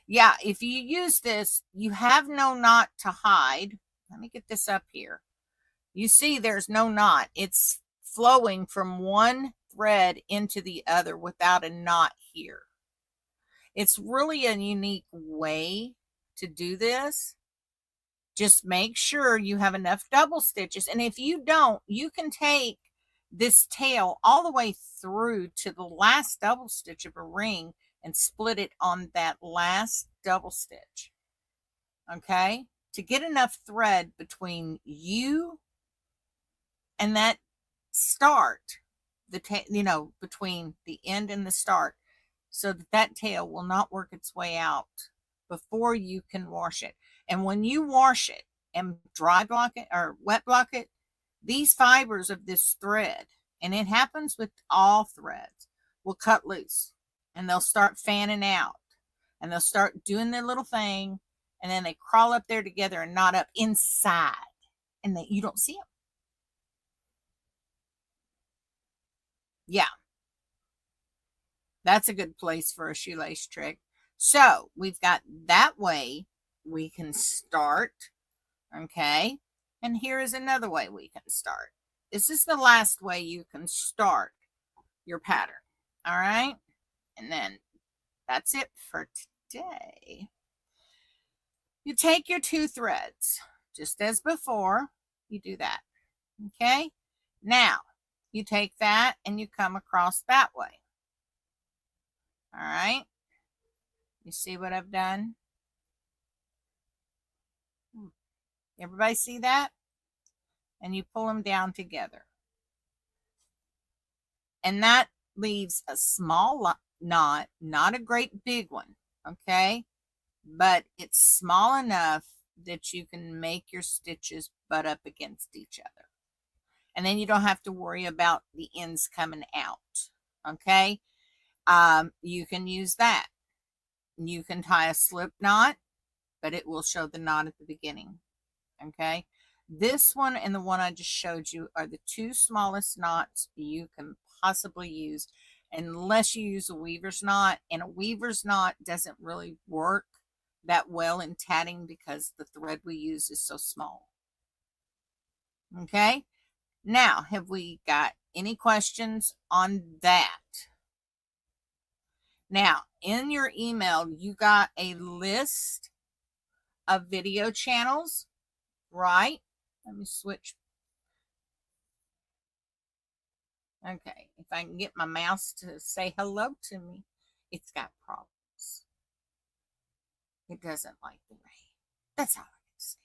Speaker 1: Yeah, if you use this, you have no knot to hide. Let me get this up here. You see there's no knot. It's flowing from one thread into the other without a knot here. It's really a unique way to do this. Just make sure you have enough double stitches. And if you don't, you can take this tail all the way through to the last double stitch of a ring and split it on that last double stitch. Okay? To get enough thread between you and that start, between the end and the start, so that that tail will not work its way out before you can wash it. And when you wash it and dry block it or wet block it, these fibers of this thread, and it happens with all threads, will cut loose and they'll start fanning out and they'll start doing their little thing, and then they crawl up there together and knot up inside, and you don't see them. Yeah, that's a good place for a shoelace trick. So we've got that way we can start. Okay, and here is another way we can start. This is the last way you can start your pattern. All right, and then that's it for today. You take your 2 threads, just as before, you do that. Okay, now you take that and you come across that way. All right, you see what I've done? Everybody see that? and you pull them down together. And that leaves a small knot, not a great big one, okay? But it's small enough that you can make your stitches butt up against each other. And then you don't have to worry about the ends coming out, okay? You can use that. You can tie a slip knot, but it will show the knot at the beginning, okay? This one and the one I just showed you are the two smallest knots you can possibly use, unless you use a weaver's knot. And a weaver's knot doesn't really work that well in tatting because the thread we use is so small. Okay, now have we got any questions on that? Now, in your email, you got a list of video channels, right? Let me switch. Okay, if I can get my mouse to say hello to me. It's got problems. It doesn't like the rain. That's all I can say.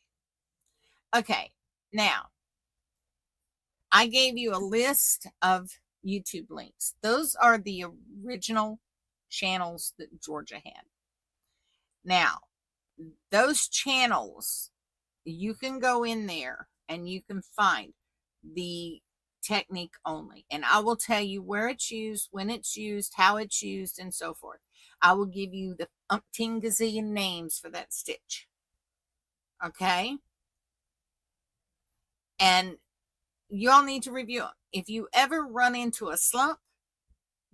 Speaker 1: Okay, now, I gave you a list of YouTube links. Those are the original channels that Georgia had. Now, those channels, you can go in there and you can find the technique only. And I will tell you where it's used, when it's used, how it's used, and so forth. I will give you the umpteen gazillion names for that stitch. Okay? And you all need to review them. If you ever run into a slump,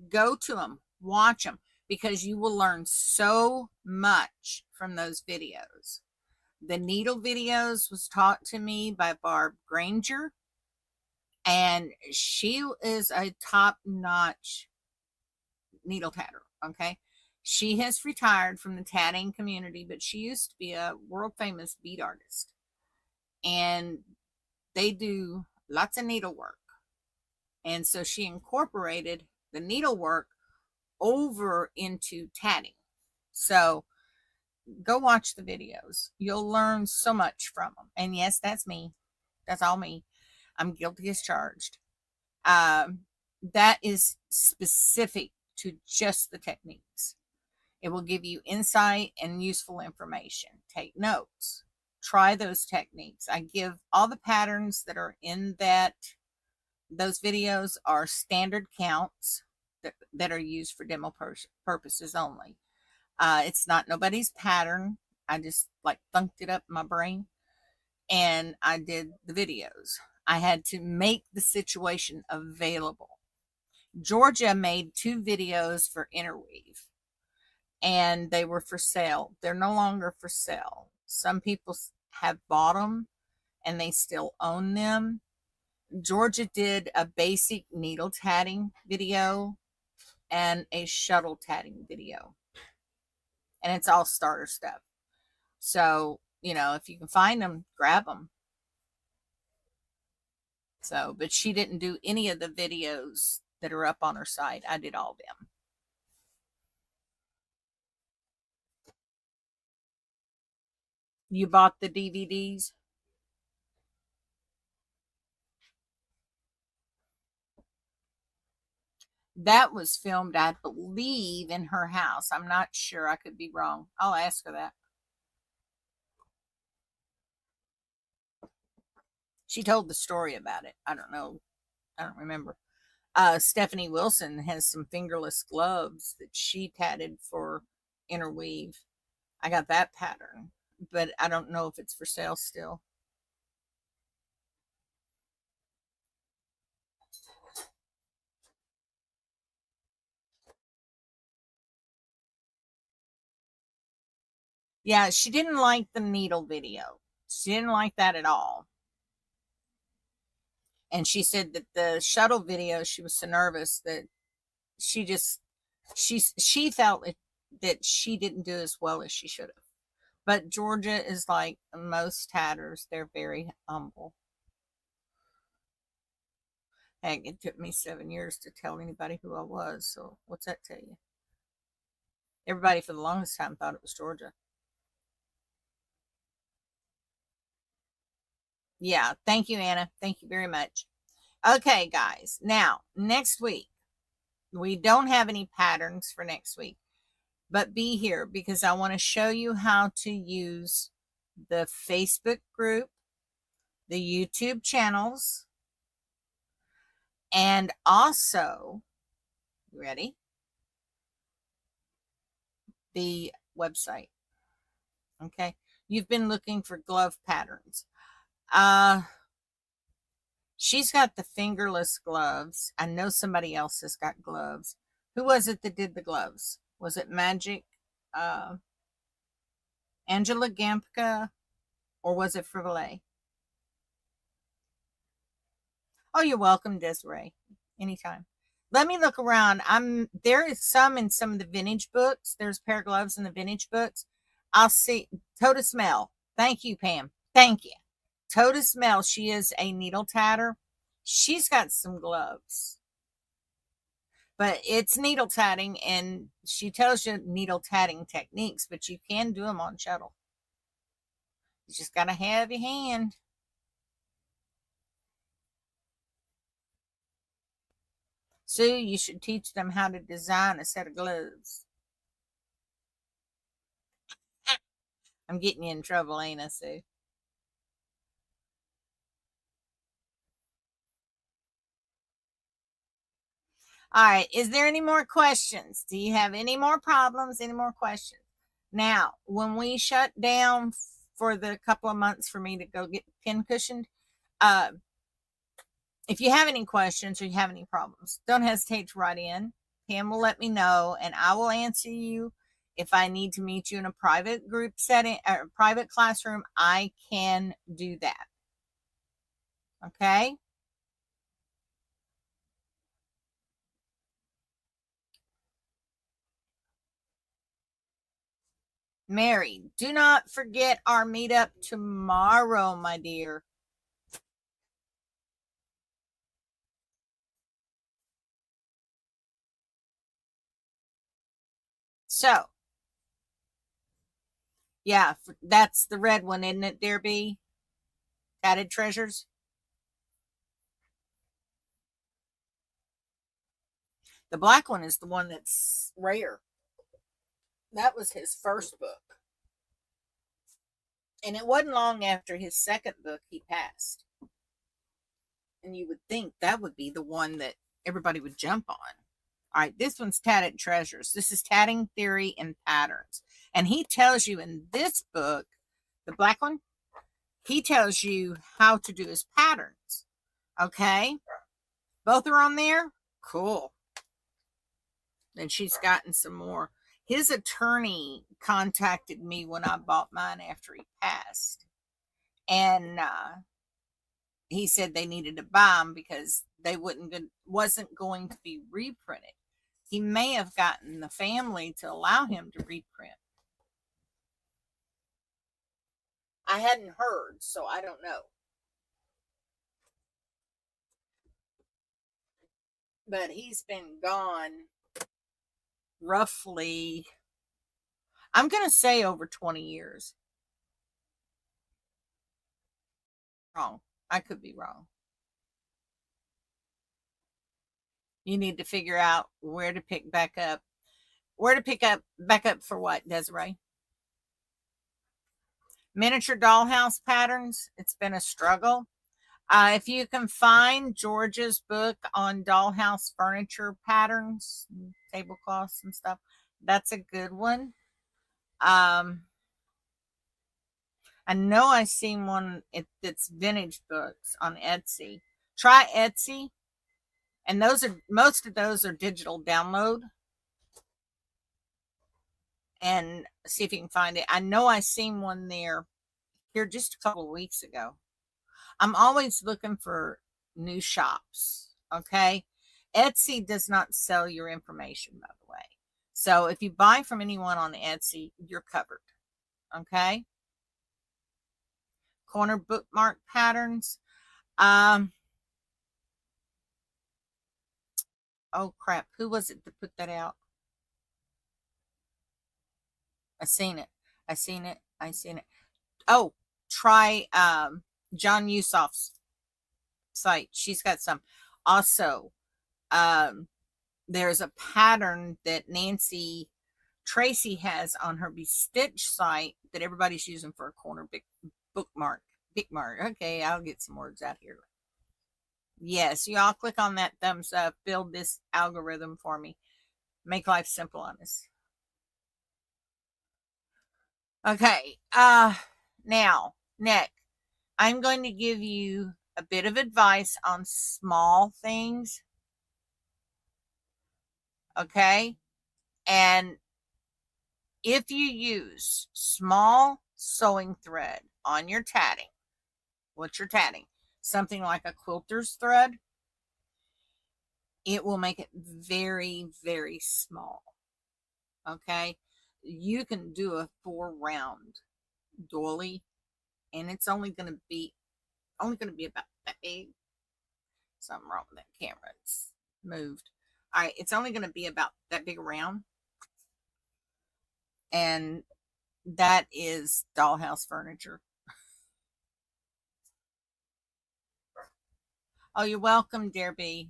Speaker 1: go to them, watch them, because you will learn so much from those videos. The needle videos was taught to me by Barb Granger, and she is a top-notch needle tatter, okay? She has retired from the tatting community, but she used to be a world-famous bead artist. And they do lots of needlework. And so she incorporated the needlework over into tatting. So go watch the videos. You'll learn so much from them. And yes, that's me. That's all me. I'm guilty as charged. That is specific to just the techniques. It will give you insight and useful information. Take notes. Try those techniques. I give all the patterns that are in those videos are standard counts that are used for demo purposes only. It's not nobody's pattern. I just like thunked it up in my brain and I did the videos. I had to make the situation available. Georgia made 2 videos for interweave and they were for sale. They're no longer for sale. Some people have bought them and they still own them. Georgia did a basic needle tatting video and a shuttle tatting video. And it's all starter stuff. So, you know, if you can find them, grab them. So, but she didn't do any of the videos that are up on her site. I did all of them. You bought the DVDs? That was filmed, I believe, in her house. I'm not sure. I could be wrong. I'll ask her that. She told the story about it. I don't know. I don't remember. Stephanie Wilson has some fingerless gloves that she tatted for interweave. I got that pattern, but I don't know if it's for sale still. Yeah, she didn't like the needle video. She didn't like that at all. And she said that the shuttle video, she was so nervous that she felt that she didn't do as well as she should have. But Georgia is like most tatters. They're very humble. Heck, it took me 7 years to tell anybody who I was. So what's that tell you? Everybody for the longest time thought it was Georgia. Yeah. Thank you, Anna. Thank you very much. Okay, guys. Now, next week, we don't have any patterns for next week, but be here because I want to show you how to use the Facebook group, the YouTube channels, and also, ready? The website. Okay. You've been looking for glove patterns. Uh, she's got the fingerless gloves. I know somebody else has got gloves. Who was it that did the gloves? Was it Magic? Uh, Angela Gampka, or was it Frivole? Oh, you're welcome, Desiree. Anytime. Let me look around. There is some in some of the vintage books. There's a pair of gloves in the vintage books. I'll see. Toda Smell. Thank you, Pam. Thank you. Toda Smell. She is a needle tatter. She's got some gloves, but it's needle tatting, and she tells you needle tatting techniques, but you can do them on shuttle. You just got to have your hand. Sue, you should teach them how to design a set of gloves. I'm getting you in trouble, ain't I, Sue? All right. Is there any more questions? Do you have any more problems? Any more questions? Now, when we shut down for the couple of months for me to go get pin cushioned, uh, if you have any questions or you have any problems, don't hesitate to write in. Pam will let me know, and I will answer you. If I need to meet you in a private group setting or private classroom, I can do that. Okay. Mary, do not forget our meetup tomorrow, my dear. So, yeah, that's the red one, isn't it, dear B? Tatted Treasures. The black one is the one that's rare. That was his first book. And it wasn't long after his second book he passed. And you would think that would be the one that everybody would jump on. All right, this one's Tatted Treasures. This is Tatting Theory and Patterns. And he tells you in this book, the black one, he tells you how to do his patterns. Okay? Both are on there? Cool. And she's gotten some more. His attorney contacted me when I bought mine after he passed. And he said they needed to buy them because they wasn't going to be reprinted. He may have gotten the family to allow him to reprint. I hadn't heard, so I don't know. But he's been gone roughly, I'm going to say over 20 years. Wrong. I could be wrong. You need to figure out where to pick back up. Where to pick up back up for what, Desiree? Miniature dollhouse patterns. It's been a struggle. If you can find George's book on dollhouse furniture patterns, tablecloths and stuff, that's a good one. I know I seen one. It's vintage books on Etsy. Try Etsy, and those are most of those are digital download. And see if you can find it. I know I seen one there here just a couple of weeks ago. I'm always looking for new shops. Okay. Etsy does not sell your information, by the way. So if you buy from anyone on Etsy, you're covered. Okay. Corner bookmark patterns. Oh crap. Who was it that put that out? I seen it. I seen it. I seen it. Oh, try John Yusuf's site. She's got some. Also, there's a pattern that Nancy Tracy has on her Be Stitch site that everybody's using for a corner bookmark. Bookmark. Okay, I'll get some words out here. Yes, y'all click on that thumbs up. Build this algorithm for me. Make life simple on us. Okay. Now, Nick, I'm going to give you a bit of advice on small things. Okay? And if you use small sewing thread on your tatting, what you're tatting, something like a quilter's thread, it will make it very, very small. Okay? You can do a 4-round doily, and it's only going to be about that big. Something wrong with that camera. It's moved. All right, it's only going to be about that big around. And that is dollhouse furniture. Oh, you're welcome, dear B.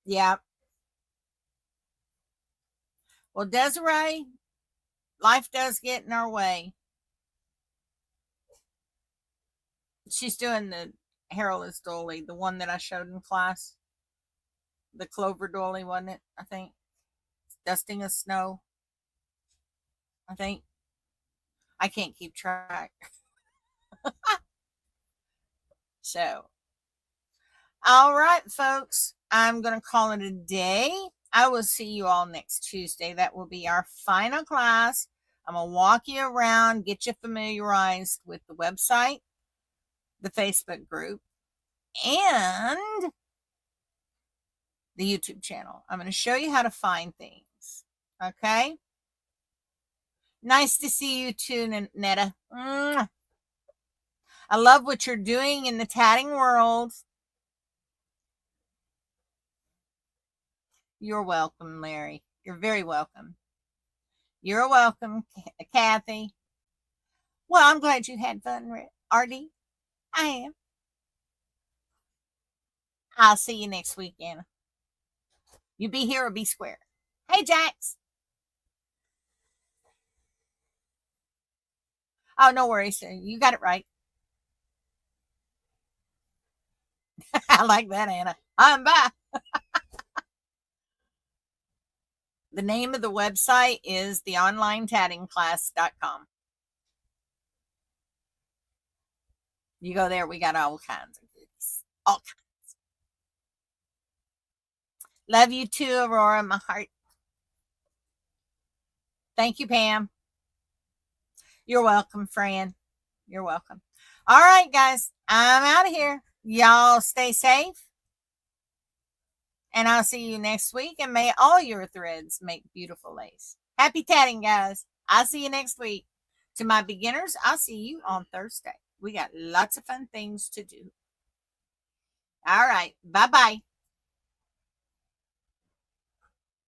Speaker 1: Yeah. Well, Desiree, life does get in our way. She's doing the hairless doily, the one that I showed in class. The clover doily, wasn't it? I think. Dusting of snow. I think. I can't keep track. So, all right, folks. I'm going to call it a day. I will see you all next Tuesday. That will be our final class. I'm going to walk you around, get you familiarized with the website, the Facebook group, and the YouTube channel. I'm going to show you how to find things. Okay? Nice to see you too, Netta. I love what you're doing in the tatting world. You're welcome, Larry. You're very welcome. You're welcome, Kathy. Well, I'm glad you had fun, RD. I am. I'll see you next week, Anna. You be here or be square. Hey, Jax. Oh, no worries. You got it right. I like that, Anna. I'm bye. The name of the website is theonlinetattingclass.com. You go there, we got all kinds of goodies. All kinds. Love you too, Aurora, my heart. Thank you, Pam. You're welcome, Fran. You're welcome. All right, guys, I'm out of here. Y'all stay safe. And I'll see you next week. And may all your threads make beautiful lace. Happy tatting, guys. I'll see you next week. To my beginners, I'll see you on Thursday. We got lots of fun things to do. All right. Bye-bye.